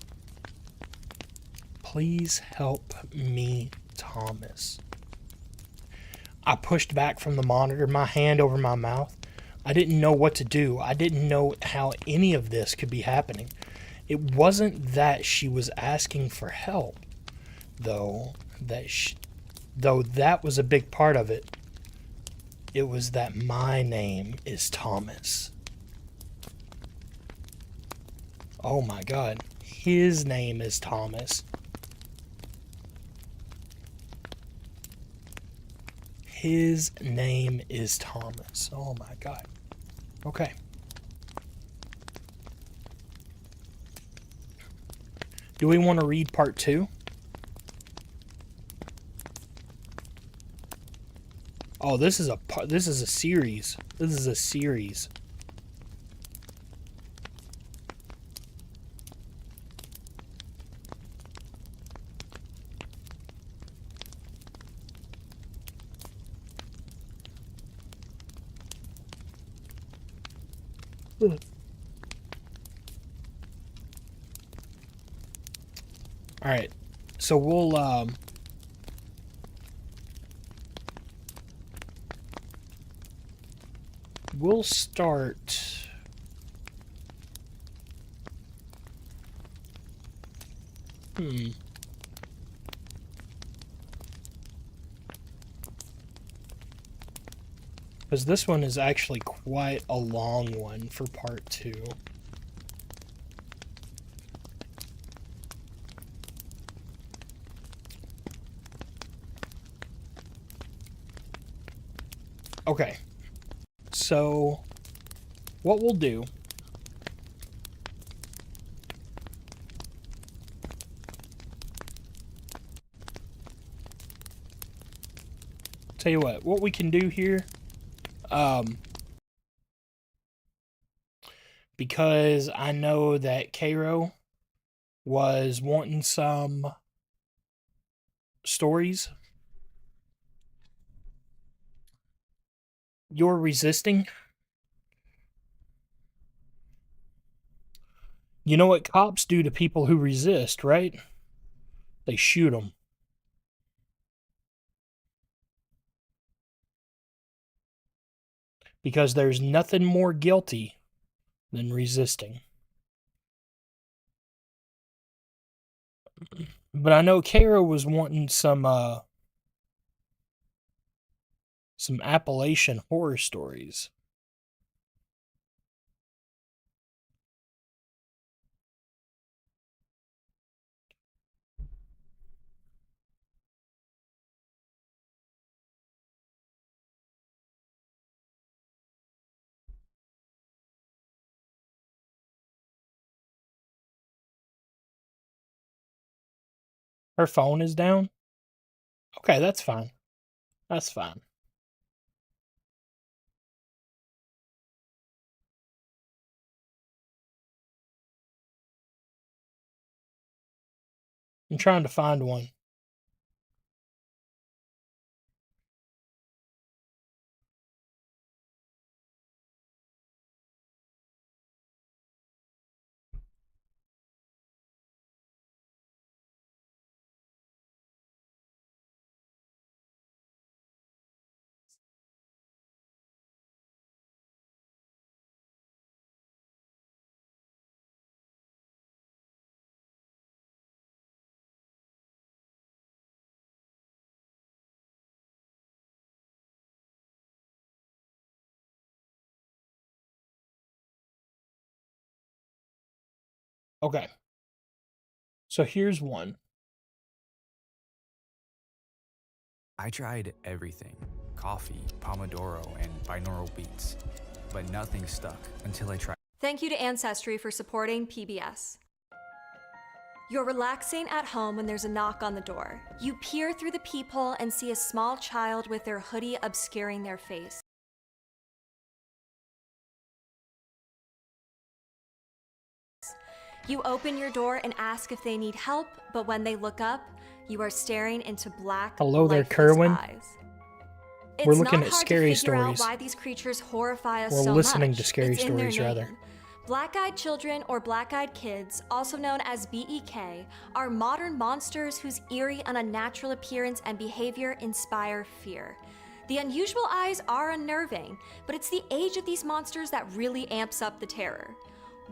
Speaker 1: Please help me, Thomas. I pushed back from the monitor, my hand over my mouth. I didn't know what to do. I didn't know how any of this could be happening. It wasn't that she was asking for help, though that was a big part of it. It was that my name is Thomas. Oh my God. His name is Thomas. His name is Thomas. Oh my God. Okay. Do we want to read part 2? Oh, this is a series. This is a series. All right. So we'll start because this one is actually quite a long one for part 2. Okay. So, what we'll do tell you what we can do here, because I know that Cairo was wanting some stories. You're resisting. You know what cops do to people who resist, right? They shoot them. Because there's nothing more guilty than resisting. But I know Cairo was wanting some Appalachian horror stories. Her phone is down? Okay, that's fine. That's fine. I'm trying to find one. Okay. So here's one.
Speaker 7: I tried everything. Coffee, Pomodoro, and binaural beats. But nothing stuck until I tried.
Speaker 10: Thank you to Ancestry for supporting PBS. You're relaxing at home when there's a knock on the door. You peer through the peephole and see a small child with their hoodie obscuring their face. You open your door and ask if they need help, but when they look up, you are staring into black,
Speaker 1: Hello there,
Speaker 10: lifeless
Speaker 1: Kerwin.
Speaker 10: eyes.
Speaker 1: We're
Speaker 10: It's
Speaker 1: looking
Speaker 10: not
Speaker 1: at
Speaker 10: hard
Speaker 1: scary
Speaker 10: to figure out
Speaker 1: stories.
Speaker 10: why these creatures horrify us
Speaker 1: We're
Speaker 10: so
Speaker 1: listening
Speaker 10: much.
Speaker 1: to scary
Speaker 10: It's in their
Speaker 1: stories, rather.
Speaker 10: name. Black-eyed children, or black-eyed kids, also known as BEK, are modern monsters whose eerie and unnatural appearance and behavior inspire fear. The unusual eyes are unnerving, but it's the age of these monsters that really amps up the terror.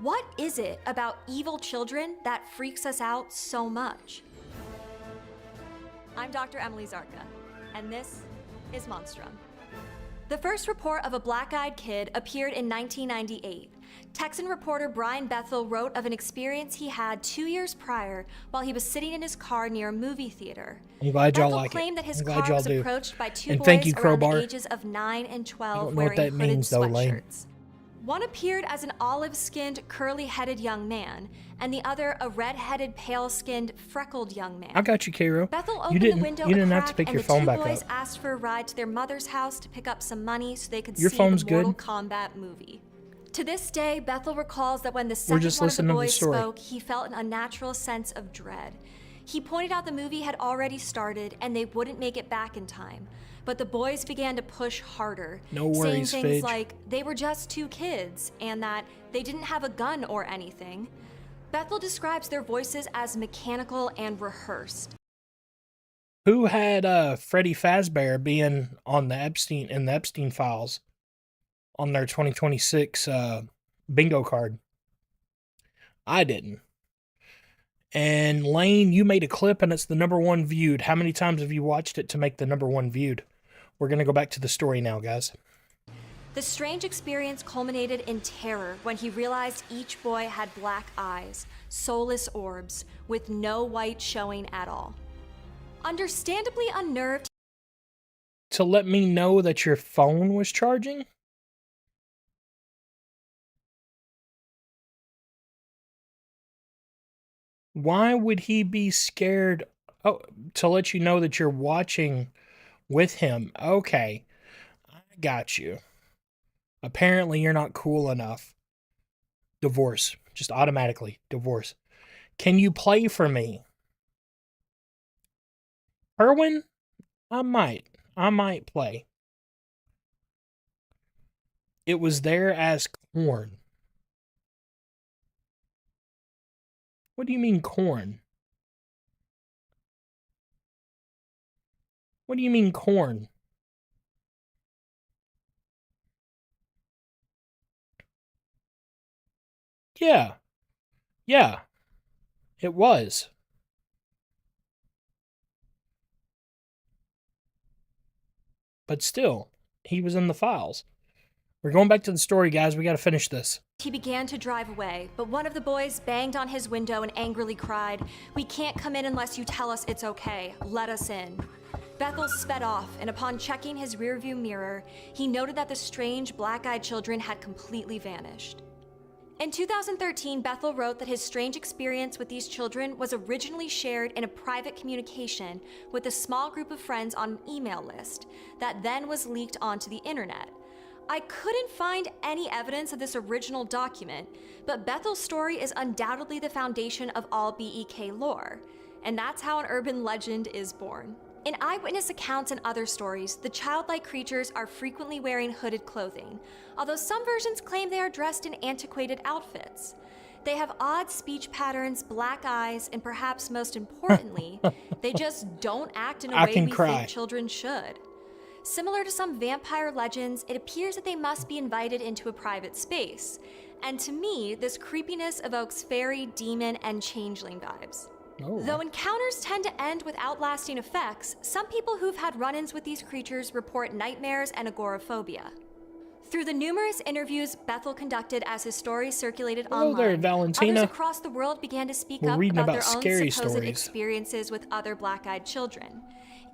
Speaker 10: What is it about evil children that freaks us out so much? I'm Dr. Emily Zarka, and this is Monstrum. The first report of a black-eyed kid appeared in 1998. Texan reporter Brian Bethel wrote of an experience he had 2 years prior while he was sitting in his car near a movie theater.
Speaker 1: I'm glad y'all
Speaker 10: Bethel
Speaker 1: like
Speaker 10: claimed
Speaker 1: it.
Speaker 10: that his
Speaker 1: I'm glad
Speaker 10: car
Speaker 1: y'all
Speaker 10: was
Speaker 1: do.
Speaker 10: approached by two
Speaker 1: And
Speaker 10: boys
Speaker 1: thank you,
Speaker 10: around
Speaker 1: Crowbar.
Speaker 10: the ages of 9 and 12
Speaker 1: I don't know
Speaker 10: wearing
Speaker 1: what that
Speaker 10: hooded
Speaker 1: means, though, Lane.
Speaker 10: sweatshirts. One appeared as an olive-skinned, curly-headed young man, and the other a red-headed, pale-skinned, freckled young man.
Speaker 1: I got you, Cairo.
Speaker 10: Bethel
Speaker 1: You
Speaker 10: opened the
Speaker 1: didn't.
Speaker 10: window
Speaker 1: You didn't
Speaker 10: a
Speaker 1: have
Speaker 10: crack,
Speaker 1: to pick
Speaker 10: and
Speaker 1: your
Speaker 10: the
Speaker 1: phone
Speaker 10: two
Speaker 1: back
Speaker 10: boys
Speaker 1: up.
Speaker 10: asked for a ride to their mother's house to pick up some money so they could
Speaker 1: Your
Speaker 10: see
Speaker 1: phone's
Speaker 10: the Mortal
Speaker 1: good?
Speaker 10: Kombat movie. To this day, Bethel recalls that when the
Speaker 1: We're
Speaker 10: second
Speaker 1: just
Speaker 10: one of the
Speaker 1: listening to the
Speaker 10: boys
Speaker 1: story.
Speaker 10: spoke, he felt an unnatural sense of dread. He pointed out the movie had already started and they wouldn't make it back in time. But the boys began to push harder,
Speaker 1: No worries,
Speaker 10: saying things
Speaker 1: Fidge.
Speaker 10: like they were just two kids and that they didn't have a gun or anything. Bethel describes their voices as mechanical and rehearsed.
Speaker 1: Who had Freddy Fazbear being on the Epstein files on their 2026 bingo card? I didn't. And Lane, you made a clip and it's the #1 viewed. How many times have you watched it to make the #1 viewed? We're going to go back to the story now, guys.
Speaker 10: The strange experience culminated in terror when he realized each boy had black eyes, soulless orbs, with no white showing at all. Understandably unnerved,
Speaker 1: To let me know that your phone was charging? Why would he be scared? Oh, to let you know that you're watching with him. Okay. I got you. Apparently you're not cool enough. Divorce. Just automatically. Divorce. Can you play for me? Erwin? I might play. It was there as corn. What do you mean corn? What do you mean corn? Yeah. Yeah. It was. But still, he was in the files. We're going back to the story, guys. We got to finish this.
Speaker 10: he began to drive away, but one of the boys banged on his window and angrily cried, "We can't come in unless you tell us it's okay. Let us in." Bethel sped off, and upon checking his rearview mirror, he noted that the strange black-eyed children had completely vanished. In 2013, Bethel wrote that his strange experience with these children was originally shared in a private communication with a small group of friends on an email list that then was leaked onto the internet. I couldn't find any evidence of this original document, but Bethel's story is undoubtedly the foundation of all BEK lore, and that's how an urban legend is born. In eyewitness accounts and other stories, the childlike creatures are frequently wearing hooded clothing, although some versions claim they are dressed in antiquated outfits. They have odd speech patterns, black eyes, and perhaps most importantly, they just don't act in a way we think children should. Similar to some vampire legends, it appears that they must be invited into a private space, and to me, this creepiness evokes fairy, demon, and changeling vibes.
Speaker 1: Oh.
Speaker 10: Though encounters tend to end without lasting effects, some people who've had run-ins with these creatures report nightmares and agoraphobia. Through the numerous interviews Bethel conducted as his story circulated online,
Speaker 1: there, Valentina.
Speaker 10: others across the world began to speak
Speaker 1: We're
Speaker 10: up
Speaker 1: reading
Speaker 10: about
Speaker 1: about
Speaker 10: their own
Speaker 1: scary
Speaker 10: supposed
Speaker 1: stories.
Speaker 10: experiences with other black-eyed children.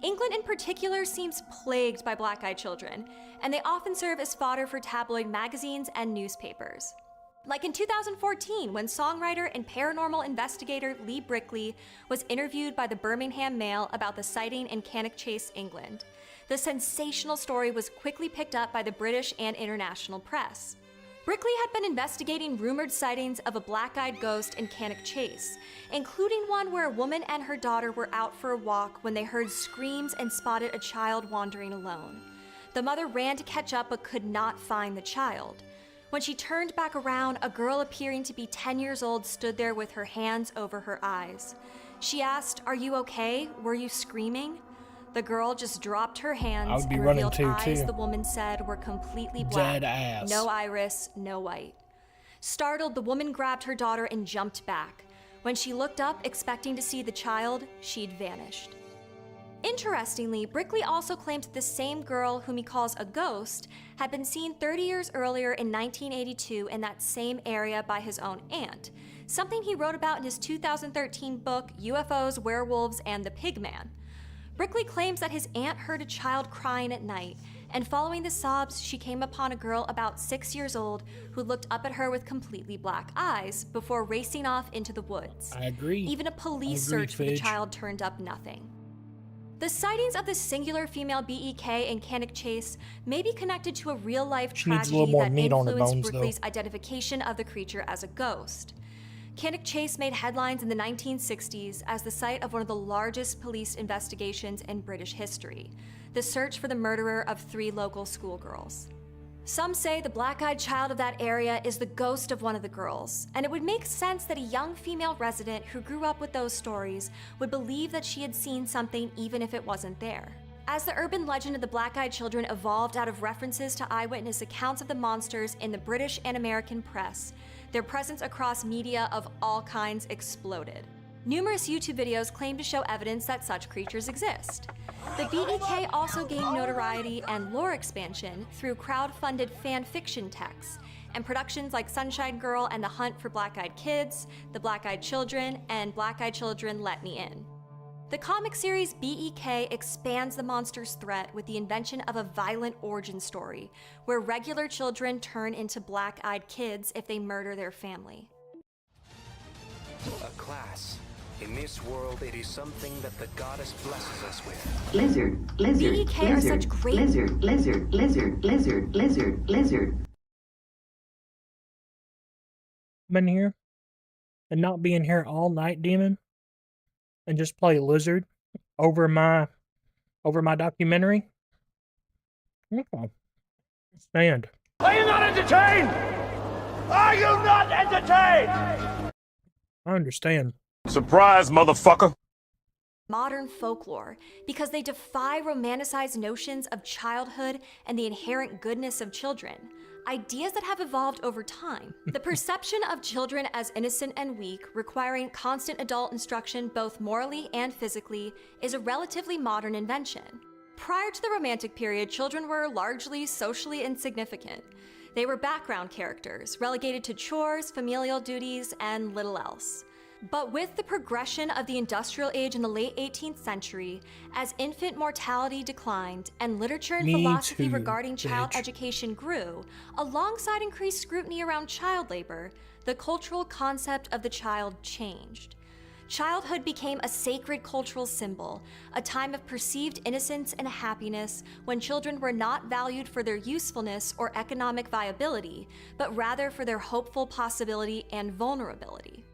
Speaker 10: England in particular seems plagued by black-eyed children, and they often serve as fodder for tabloid magazines and newspapers. Like in 2014, when songwriter and paranormal investigator Lee Brickley was interviewed by the Birmingham Mail about the sighting in Cannock Chase, England. The sensational story was quickly picked up by the British and international press. Brickley had been investigating rumored sightings of a black-eyed ghost in Cannock Chase, including one where a woman and her daughter were out for a walk when they heard screams and spotted a child wandering alone. The mother ran to catch up but could not find the child. When she turned back around, a girl appearing to be 10 years old stood there with her hands over her eyes. She asked, "Are you okay? Were you screaming?" The girl just dropped her hands.
Speaker 1: I would be
Speaker 10: and
Speaker 1: running
Speaker 10: revealed
Speaker 1: too,
Speaker 10: eyes,
Speaker 1: too.
Speaker 10: the woman said, were completely black.
Speaker 1: Dead ass.
Speaker 10: No iris, no white. Startled, the woman grabbed her daughter and jumped back. When she looked up, expecting to see the child, she'd vanished. Interestingly, Brickley also claimed the same girl, whom he calls a ghost, had been seen 30 years earlier in 1982 in that same area by his own aunt, something he wrote about in his 2013 book, UFOs, Werewolves, and the Pigman. Brickley claims that his aunt heard a child crying at night, and following the sobs, she came upon a girl about 6 years old who looked up at her with completely black eyes before racing off into the woods.
Speaker 1: I agree.
Speaker 10: Even a police
Speaker 1: I agree,
Speaker 10: search for the
Speaker 1: Fidge.
Speaker 10: child turned up nothing. The sightings of the singular female BEK in Cannock Chase may be connected to a real-life
Speaker 1: She needs a
Speaker 10: tragedy
Speaker 1: little more
Speaker 10: that
Speaker 1: meat on her
Speaker 10: influenced
Speaker 1: bones, though.
Speaker 10: Brickley's identification of the creature as a ghost. Cannock Chase made headlines in the 1960s as the site of one of the largest police investigations in British history, the search for the murderer of 3 local schoolgirls. Some say the black-eyed child of that area is the ghost of one of the girls, and it would make sense that a young female resident who grew up with those stories would believe that she had seen something even if it wasn't there. As the urban legend of the black-eyed children evolved out of references to eyewitness accounts of the monsters in the British and American press, their presence across media of all kinds exploded. Numerous YouTube videos claim to show evidence that such creatures exist. The BEK also gained notoriety and lore expansion through crowd-funded fan fiction texts and productions like Sunshine Girl and The Hunt for Black-Eyed Kids, The Black-Eyed Children, and Black-Eyed Children Let Me In. The comic series BEK expands the monster's threat with the invention of a violent origin story, where regular children turn into black-eyed kids if they murder their family.
Speaker 11: A class. In this world, it is something that the goddess blesses us with.
Speaker 6: Lizard, lizard,
Speaker 10: BEK are
Speaker 6: lizard,
Speaker 10: such great-
Speaker 6: lizard, lizard, lizard, lizard, lizard, lizard.
Speaker 1: Been here and not being here all night, Demon, and just play Lizard over my documentary. Okay. Stand.
Speaker 8: Are you not entertained? Are you not entertained?
Speaker 1: I understand.
Speaker 8: Surprise, motherfucker.
Speaker 10: Modern folklore, because they defy romanticized notions of childhood and the inherent goodness of children, ideas that have evolved over time. The perception of children as innocent and weak, requiring constant adult instruction both morally and physically, is a relatively modern invention. Prior to the Romantic period, children were largely socially insignificant. They were background characters, relegated to chores, familial duties, and little else. But with the progression of the industrial age in the late 18th century, as infant mortality declined and literature and philosophy regarding child education grew, alongside increased scrutiny around child labor, the cultural concept of the child changed. Childhood became a sacred cultural symbol, a time of perceived innocence and happiness when children were not valued for their usefulness or economic viability, but rather for their hopeful possibility and vulnerability.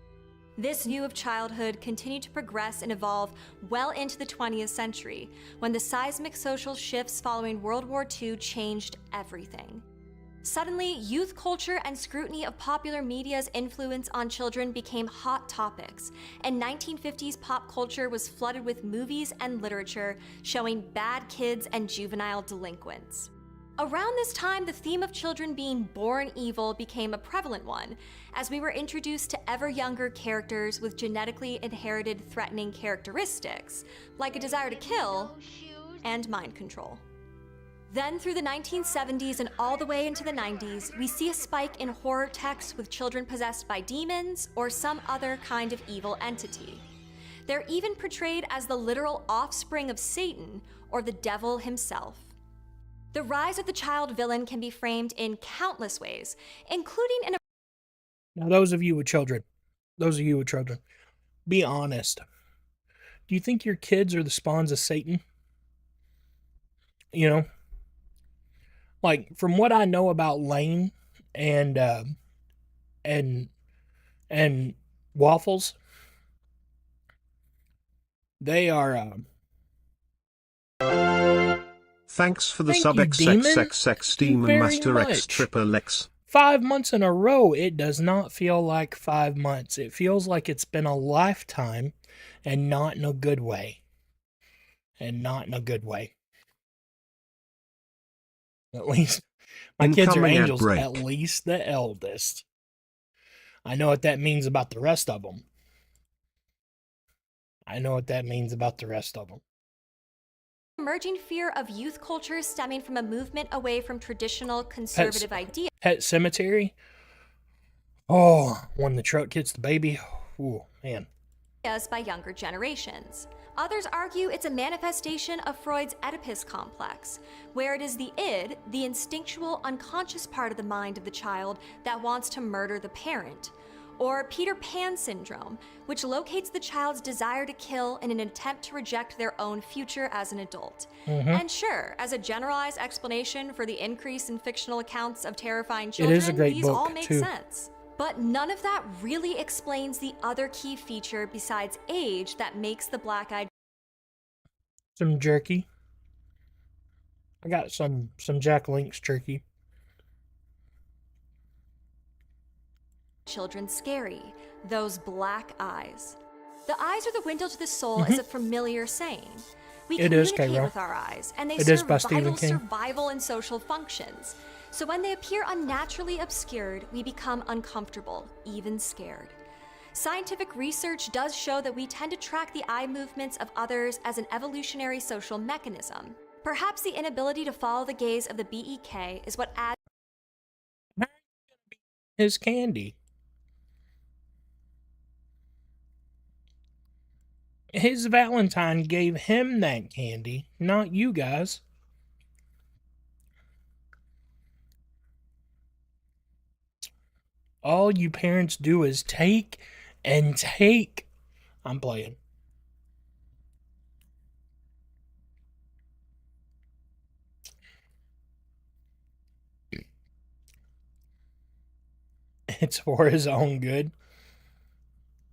Speaker 10: This view of childhood continued to progress and evolve well into the 20th century, when the seismic social shifts following World War II changed everything. Suddenly, youth culture and scrutiny of popular media's influence on children became hot topics, and 1950s pop culture was flooded with movies and literature showing bad kids and juvenile delinquents. Around this time, the theme of children being born evil became a prevalent one, as we were introduced to ever younger characters with genetically inherited threatening characteristics, like a desire to kill and mind control. Then through the 1970s and all the way into the 90s, we see a spike in horror texts with children possessed by demons or some other kind of evil entity. They're even portrayed as the literal offspring of Satan or the devil himself. The rise of the child villain can be framed in countless ways, including in a...
Speaker 1: Now, those of you with children, be honest. Do you think your kids are the spawns of Satan? You know? Like, from what I know about Lane and Waffles, they are...
Speaker 2: Thanks for the
Speaker 1: Thank
Speaker 2: sub
Speaker 1: you,
Speaker 2: XXXX Demon
Speaker 1: very
Speaker 2: Master X
Speaker 1: much.
Speaker 2: Triple X.
Speaker 1: 5 months in a row, it does not feel like 5 months. It feels like it's been a lifetime, and not in a good way. And not in a good way. At least, my kids are
Speaker 2: Incoming ad
Speaker 1: angels,
Speaker 2: break.
Speaker 1: at least the eldest. I know what that means about the rest of them.
Speaker 10: emerging fear of youth culture stemming from a movement away from traditional conservative ideas.
Speaker 1: Pet Cemetery. Oh, when the truck hits the baby. Oh, man.
Speaker 10: By younger generations. Others argue it's a manifestation of Freud's Oedipus complex, where it is the id, the instinctual, unconscious part of the mind of the child that wants to murder the parent. Or Peter Pan syndrome, which locates the child's desire to kill in an attempt to reject their own future as an adult. And sure, as a generalized explanation for the increase in fictional accounts of terrifying children,
Speaker 1: is a great
Speaker 10: these
Speaker 1: book,
Speaker 10: all make
Speaker 1: too.
Speaker 10: sense. But none of that really explains the other key feature besides age that makes the black-eyed
Speaker 1: Some jerky. I got some Jack Link's jerky.
Speaker 10: children scary, those black eyes. The eyes are the window to the soul is a familiar saying. We
Speaker 1: It is,
Speaker 10: communicate
Speaker 1: K-Row.
Speaker 10: with our eyes, and they
Speaker 1: It is
Speaker 10: serve
Speaker 1: by Stephen
Speaker 10: vital
Speaker 1: King.
Speaker 10: survival and social functions. So when they appear unnaturally obscured, we become uncomfortable, even scared. Scientific research does show that we tend to track the eye movements of others as an evolutionary social mechanism. Perhaps the inability to follow the gaze of the BEK is what adds
Speaker 1: His candy. His Valentine gave him that candy, not you guys. All you parents do is take and take. I'm playing. It's for his own good.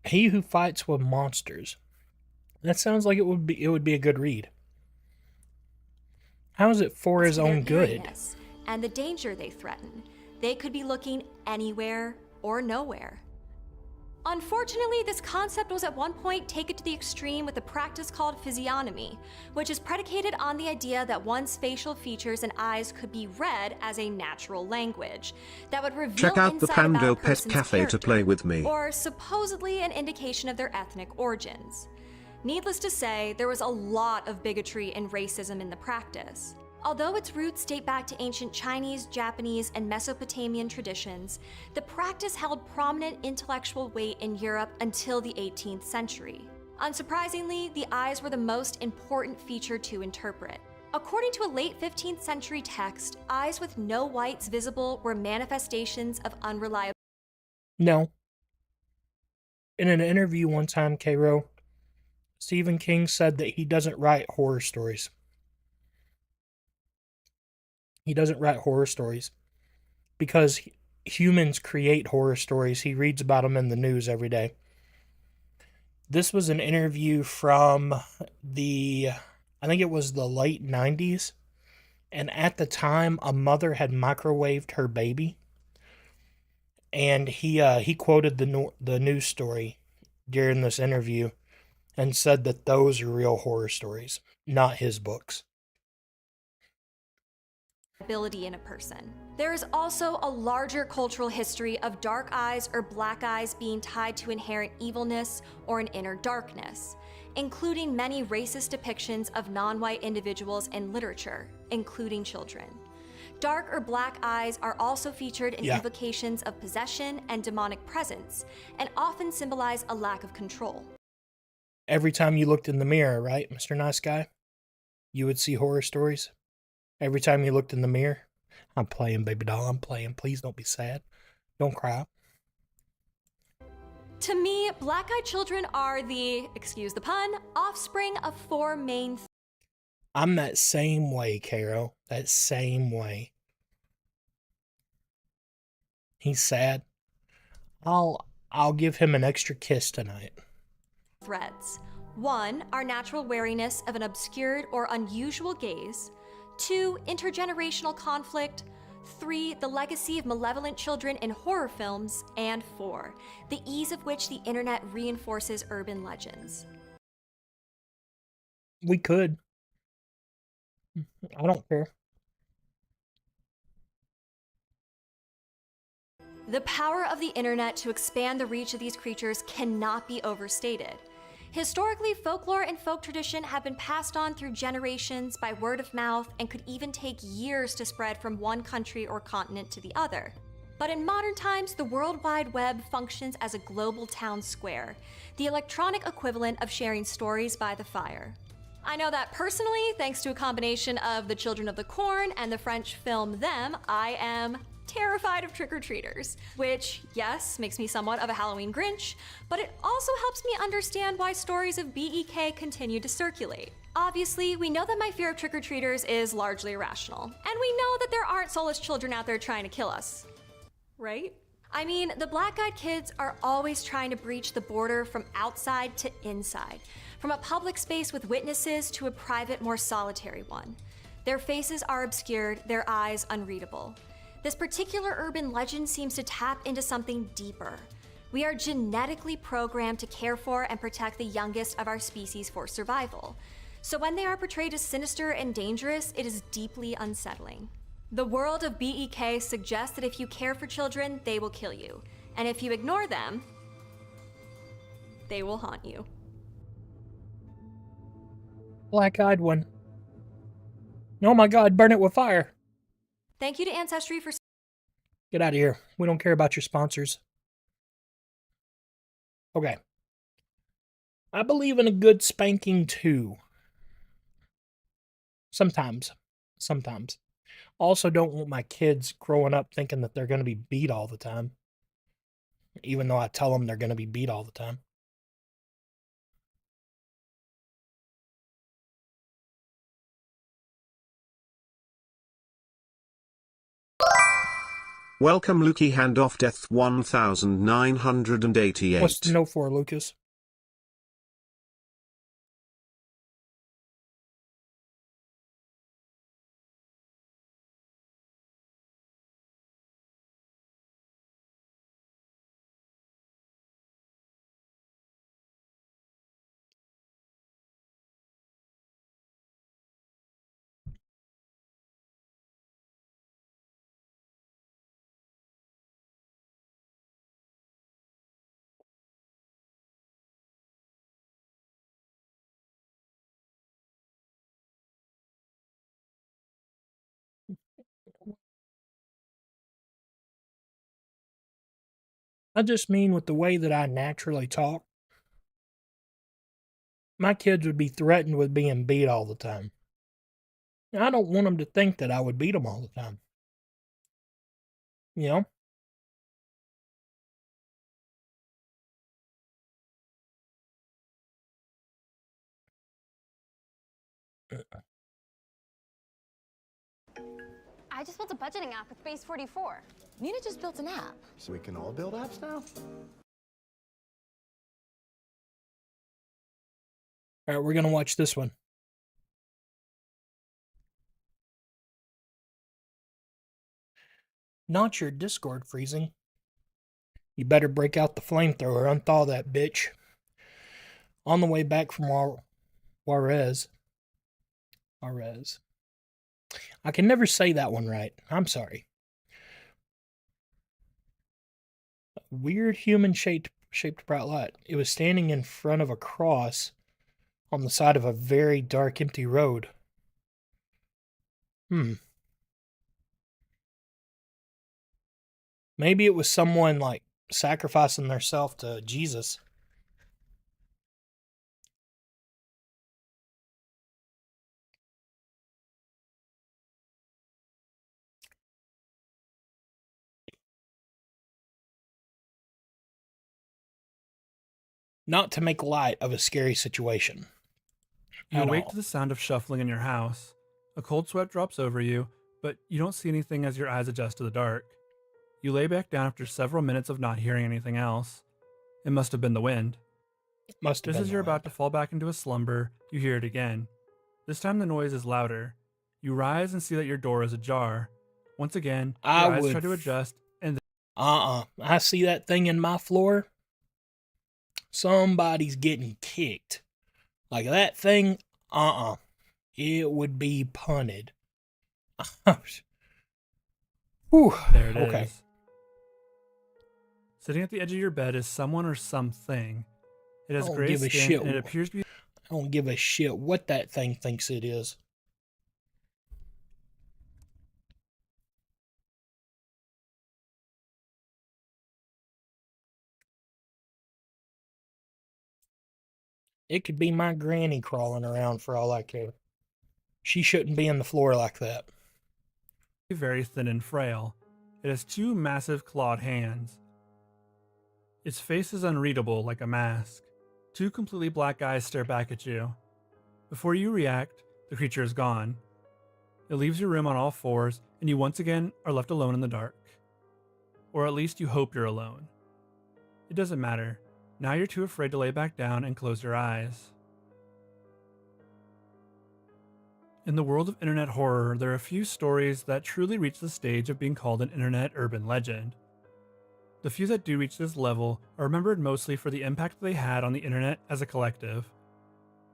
Speaker 1: He who fights with monsters. That sounds like it would be a good read. How is it for his
Speaker 10: to their
Speaker 1: own good?
Speaker 10: eeriness and the danger they threaten. They could be looking anywhere or nowhere. Unfortunately, this concept was at one point taken to the extreme with a practice called physiognomy, which is predicated on the idea that one's facial features and eyes could be read as a natural language that would reveal
Speaker 2: Check out the
Speaker 10: insight about
Speaker 2: Pando
Speaker 10: a
Speaker 2: Pet
Speaker 10: person's
Speaker 2: Cafe to
Speaker 10: character,
Speaker 2: play with me.
Speaker 10: or supposedly an indication of their ethnic origins. Needless to say, there was a lot of bigotry and racism in the practice. Although its roots date back to ancient Chinese, Japanese, and Mesopotamian traditions, the practice held prominent intellectual weight in Europe until the 18th century. Unsurprisingly, the eyes were the most important feature to interpret. According to a late 15th century text, eyes with no whites visible were manifestations of unreliable.
Speaker 1: No. In an interview one time, Cairo, Stephen King said that he doesn't write horror stories. He doesn't write horror stories because humans create horror stories. He reads about them in the news every day. This was an interview from I think it was the late 90s. And at the time, a mother had microwaved her baby. And he quoted the news story during this interview and said that those are real horror stories, not his books.
Speaker 10: Ability in a person. There is also a larger cultural history of dark eyes or black eyes being tied to inherent evilness or an inner darkness, including many racist depictions of non-white individuals in literature, including children. Dark or black eyes are also featured in invocations of possession and demonic presence, and often symbolize a lack of control.
Speaker 1: Every time you looked in the mirror, right, Mr. Nice Guy, you would see horror stories. Every time you looked in the mirror, I'm playing, baby doll, I'm playing. Please don't be sad. Don't cry.
Speaker 10: To me, black-eyed children are the, excuse the pun, offspring of four main.
Speaker 1: I'm that same way, Cairo. That same way. He's sad. I'll give him an extra kiss tonight.
Speaker 10: Threads. 1. Our natural wariness of an obscured or unusual gaze. 2. Intergenerational conflict. 3. The legacy of malevolent children in horror films. And 4. The ease of which the internet reinforces urban legends.
Speaker 1: We could. I don't care.
Speaker 10: The power of the internet to expand the reach of these creatures cannot be overstated. Historically, folklore and folk tradition have been passed on through generations by word of mouth and could even take years to spread from one country or continent to the other. But in modern times, the World Wide Web functions as a global town square, the electronic equivalent of sharing stories by the fire. I know that personally, thanks to a combination of The Children of the Corn and the French film Them, I am terrified of trick-or-treaters, which, yes, makes me somewhat of a Halloween Grinch, but it also helps me understand why stories of BEK continue to circulate. Obviously, we know that my fear of trick-or-treaters is largely irrational, and we know that there aren't soulless children out there trying to kill us. Right? I mean, the black-eyed kids are always trying to breach the border from outside to inside, from a public space with witnesses to a private, more solitary one. Their faces are obscured, their eyes unreadable. This particular urban legend seems to tap into something deeper. We are genetically programmed to care for and protect the youngest of our species for survival. So when they are portrayed as sinister and dangerous, it is deeply unsettling. The world of BEK suggests that if you care for children, they will kill you. And if you ignore them, they will haunt you.
Speaker 1: Black-eyed one. Oh my god, burn it with fire.
Speaker 10: Thank you to Ancestry for...
Speaker 1: Get out of here. We don't care about your sponsors. Okay. I believe in a good spanking too. Sometimes. Sometimes. Also don't want my kids growing up thinking that they're going to be beat all the time. Even though I tell them they're going to be beat all the time.
Speaker 2: Welcome Lukey Handoff Death 1988.
Speaker 1: What's the no for, Lucas? I just mean with the way that I naturally talk. My kids would be threatened with being beat all the time. I don't want them to think that I would beat them all the time. You know?
Speaker 10: I just built a budgeting app with Base 44.
Speaker 4: Nina just built an app.
Speaker 8: So we can all build apps now?
Speaker 1: All right, we're going to watch this one. Not your Discord freezing. You better break out the flamethrower, unthaw that bitch. On the way back from Juarez. I can never say that one right. I'm sorry. A weird human-shaped bright light. It was standing in front of a cross on the side of a very dark, empty road. Maybe it was someone, like, sacrificing themselves to Jesus. Not to make light of a scary situation.
Speaker 3: You
Speaker 1: at
Speaker 3: awake
Speaker 1: all.
Speaker 3: to the sound of shuffling in your house. A cold sweat drops over you, but you don't see anything as your eyes adjust to the dark. You lay back down after several minutes of not hearing anything else. It must have been the wind.
Speaker 1: Must have
Speaker 3: Just
Speaker 1: been
Speaker 3: as
Speaker 1: the
Speaker 3: you're
Speaker 1: wind.
Speaker 3: about to fall back into a slumber, you hear it again. This time the noise is louder. You rise and see that your door is ajar. Once again, your eyes try to adjust, and
Speaker 1: I see that thing in my floor. Somebody's getting kicked. Like that thing, it would be punted. Whew.
Speaker 3: there it is.
Speaker 1: Okay.
Speaker 3: Sitting at the edge of your bed is someone or something. It has
Speaker 1: I don't
Speaker 3: gray
Speaker 1: give a
Speaker 3: skin
Speaker 1: shit.
Speaker 3: and it appears to be
Speaker 1: I don't give a shit what that thing thinks it is. It could be my granny crawling around for all I care. She shouldn't be in the floor like that.
Speaker 3: very thin and frail. It has two massive clawed hands. Its face is unreadable like a mask. Two completely black eyes stare back at you. Before you react, the creature is gone. It leaves your room on all fours, and you once again are left alone in the dark. Or at least you hope you're alone. It doesn't matter. Now you're too afraid to lay back down and close your eyes. In the world of internet horror, there are a few stories that truly reach the stage of being called an internet urban legend. The few that do reach this level are remembered mostly for the impact they had on the internet as a collective.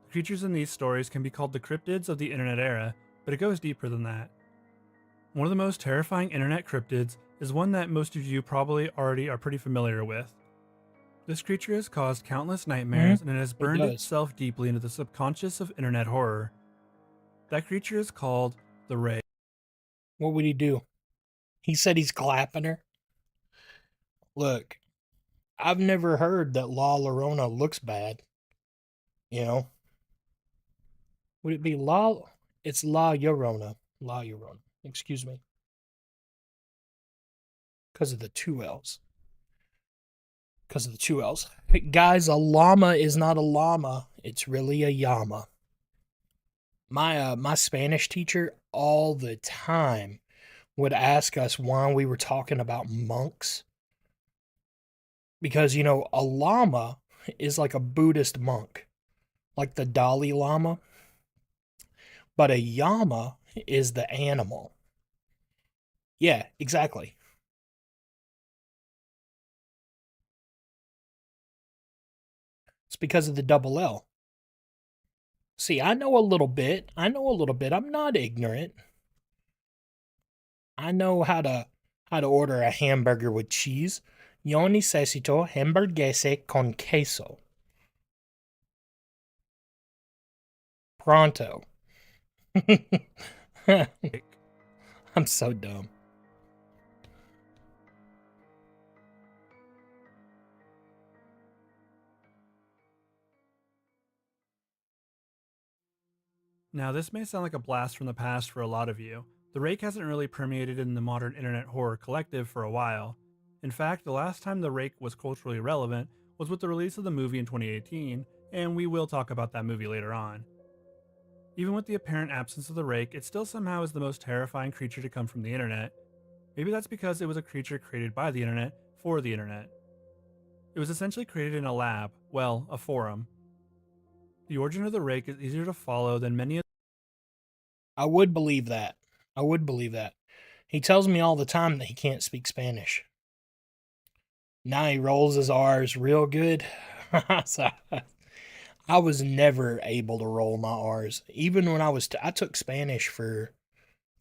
Speaker 3: The creatures in these stories can be called the cryptids of the internet era, but it goes deeper than that. One of the most terrifying internet cryptids is one that most of you probably already are pretty familiar with. This creature has caused countless nightmares and it has burned itself deeply into the subconscious of internet horror. That creature is called the Ray.
Speaker 1: What would he do? He said he's clapping her. Look, I've never heard that La Llorona looks bad. You know? Would it be La? It's La Llorona. La Llorona. Excuse me. Because of the two L's. Because of the two L's. Guys, a llama is not a llama. It's really a llama. My Spanish teacher all the time would ask us why we were talking about monks. Because, you know, a llama is like a Buddhist monk. Like the Dalai Lama. But a llama is the animal. Yeah, exactly. It's because of the double L. See, I know a little bit. I'm not ignorant. I know how to order a hamburger with cheese. Yo necesito hamburguese con queso. Pronto. I'm so dumb.
Speaker 3: Now, this may sound like a blast from the past for a lot of you. The rake hasn't really permeated in the modern internet horror collective for a while. In fact, the last time the rake was culturally relevant was with the release of the movie in 2018, and we will talk about that movie later on. Even with the apparent absence of the rake, it still somehow is the most terrifying creature to come from the internet. Maybe that's because it was a creature created by the internet for the internet. It was essentially created in a lab, well, a forum. The origin of the rake is easier to follow than many of
Speaker 1: I would believe that. I would believe that. He tells me all the time that he can't speak Spanish. Now he rolls his R's real good. So, I was never able to roll my R's. Even when I took Spanish for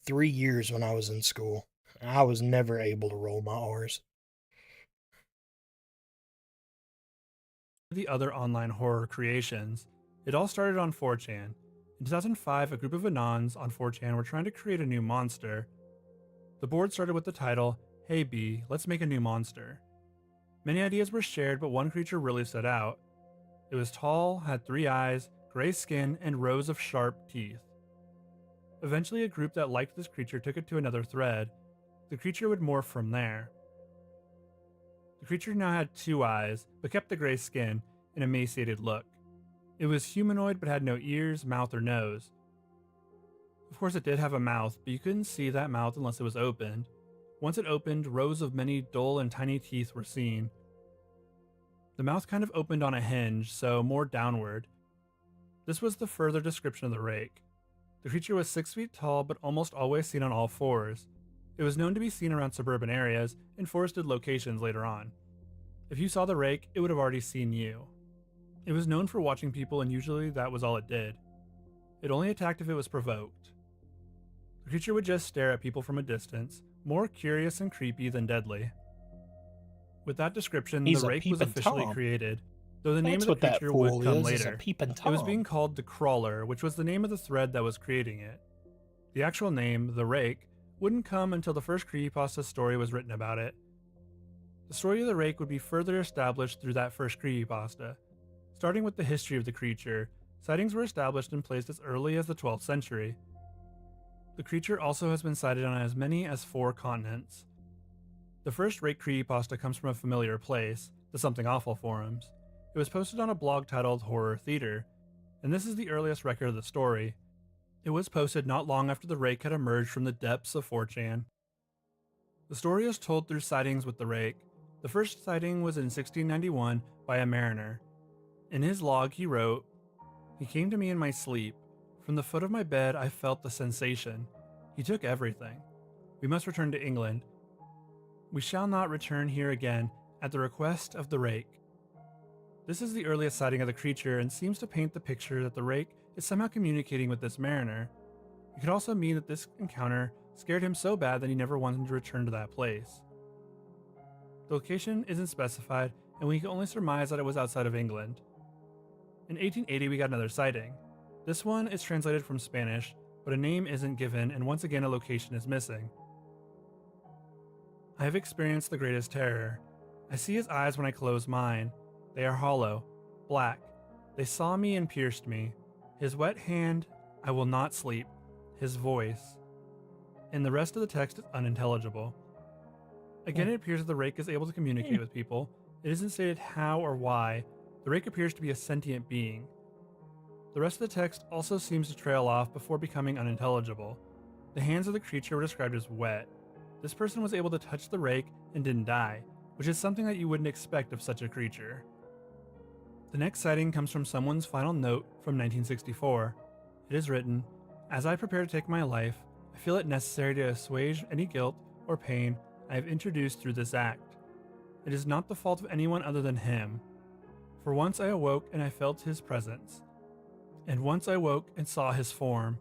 Speaker 1: 3 years when I was in school. I was never able to roll my R's.
Speaker 3: the other online horror creations. It all started on 4chan. In 2005, a group of Anons on 4chan were trying to create a new monster. The board started with the title, "Hey B, let's make a new monster." Many ideas were shared, but one creature really stood out. It was tall, had 3 eyes, gray skin, and rows of sharp teeth. Eventually, a group that liked this creature took it to another thread. The creature would morph from there. The creature now had 2 eyes, but kept the gray skin and emaciated look. It was humanoid but had no ears, mouth, or nose. Of course, it did have a mouth, but you couldn't see that mouth unless it was opened. Once it opened, rows of many dull and tiny teeth were seen. The mouth kind of opened on a hinge, so more downward. This was the further description of the rake. The creature was 6 feet tall, but almost always seen on all 4s. It was known to be seen around suburban areas and forested locations later on. If you saw the rake, it would have already seen you. It was known for watching people, and usually that was all it did. It only attacked if it was provoked. The creature would just stare at people from a distance, more curious and creepy than deadly. With that description,
Speaker 1: He's
Speaker 3: the
Speaker 1: a
Speaker 3: rake was
Speaker 1: peeping
Speaker 3: officially
Speaker 1: Tom.
Speaker 3: created, though the name
Speaker 1: That's
Speaker 3: of the
Speaker 1: what that
Speaker 3: creature
Speaker 1: fool
Speaker 3: would come
Speaker 1: is a
Speaker 3: later.
Speaker 1: peeping
Speaker 3: It was
Speaker 1: Tom.
Speaker 3: being called the Crawler, which was the name of the thread that was creating it. The actual name, the rake, wouldn't come until the first creepypasta story was written about it. The story of the rake would be further established through that first creepypasta. Starting with the history of the creature, sightings were established and placed as early as the 12th century. The creature also has been sighted on as many as 4 continents. The first rake creepypasta comes from a familiar place, the Something Awful forums. It was posted on a blog titled Horror Theater, and this is the earliest record of the story. It was posted not long after the rake had emerged from the depths of 4chan. The story is told through sightings with the rake. The first sighting was in 1691 by a mariner. In his log, he wrote, "He came to me in my sleep. From the foot of my bed, I felt the sensation. He took everything. We must return to England. We shall not return here again at the request of the rake." This is the earliest sighting of the creature and seems to paint the picture that the rake is somehow communicating with this mariner. It could also mean that this encounter scared him so bad that he never wanted to return to that place. The location isn't specified, and we can only surmise that it was outside of England. In 1880, we got another sighting. This one is translated from Spanish, but a name isn't given, and once again a location is missing. "I have experienced the greatest terror. I see his eyes when I close mine. They are hollow, black. They saw me and pierced me. His wet hand, I will not sleep. His voice." And the rest of the text is unintelligible. Again, it appears that the rake is able to communicate with people. It isn't stated how or why. The rake appears to be a sentient being. The rest of the text also seems to trail off before becoming unintelligible. The hands of the creature were described as wet. This person was able to touch the rake and didn't die, which is something that you wouldn't expect of such a creature. The next sighting comes from someone's final note from 1964. It is written, "As I prepare to take my life, I feel it necessary to assuage any guilt or pain I have introduced through this act. It is not the fault of anyone other than him. For once I awoke and I felt his presence. And once I woke and saw his form.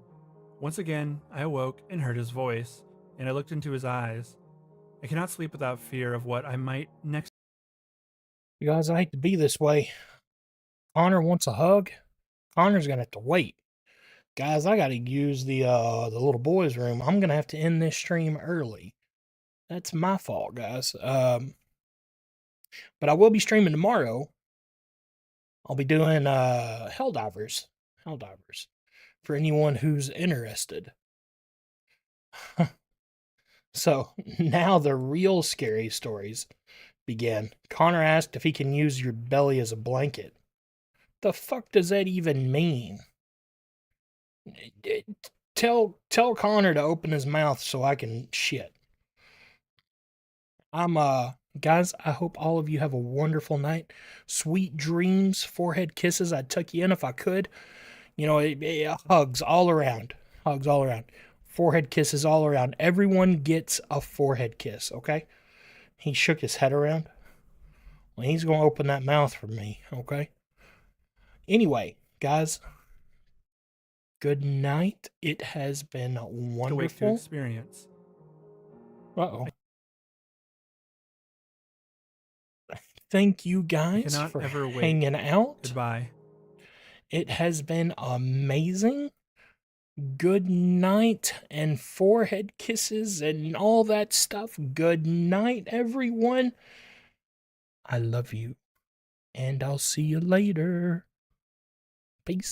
Speaker 3: Once again I awoke and heard his voice, and I looked into his eyes. I cannot sleep without fear of what I might next."
Speaker 1: You guys, I hate to be this way. Connor wants a hug. Connor's gonna have to wait. Guys, I gotta use the little boys' room. I'm gonna have to end this stream early. That's my fault, guys. But I will be streaming tomorrow. I'll be doing Helldivers. for anyone who's interested. So, now the real scary stories begin. Connor asked if he can use your belly as a blanket. The fuck does that even mean? Tell Connor to open his mouth so I can shit. Guys, I hope all of you have a wonderful night. Sweet dreams, forehead kisses. I'd tuck you in if I could. You know, hugs all around. Hugs all around. Forehead kisses all around. Everyone gets a forehead kiss, okay? He shook his head around. Well, he's going to open that mouth for me, okay? Anyway, guys, good night. It has been
Speaker 3: To wait to
Speaker 1: wonderful.
Speaker 3: experience.
Speaker 1: Uh-oh. Thank you guys
Speaker 3: cannot
Speaker 1: for
Speaker 3: ever wait.
Speaker 1: hanging out.
Speaker 3: Goodbye.
Speaker 1: It has been amazing. Good night and forehead kisses and all that stuff. Good night, everyone. I love you. And I'll see you later. Peace.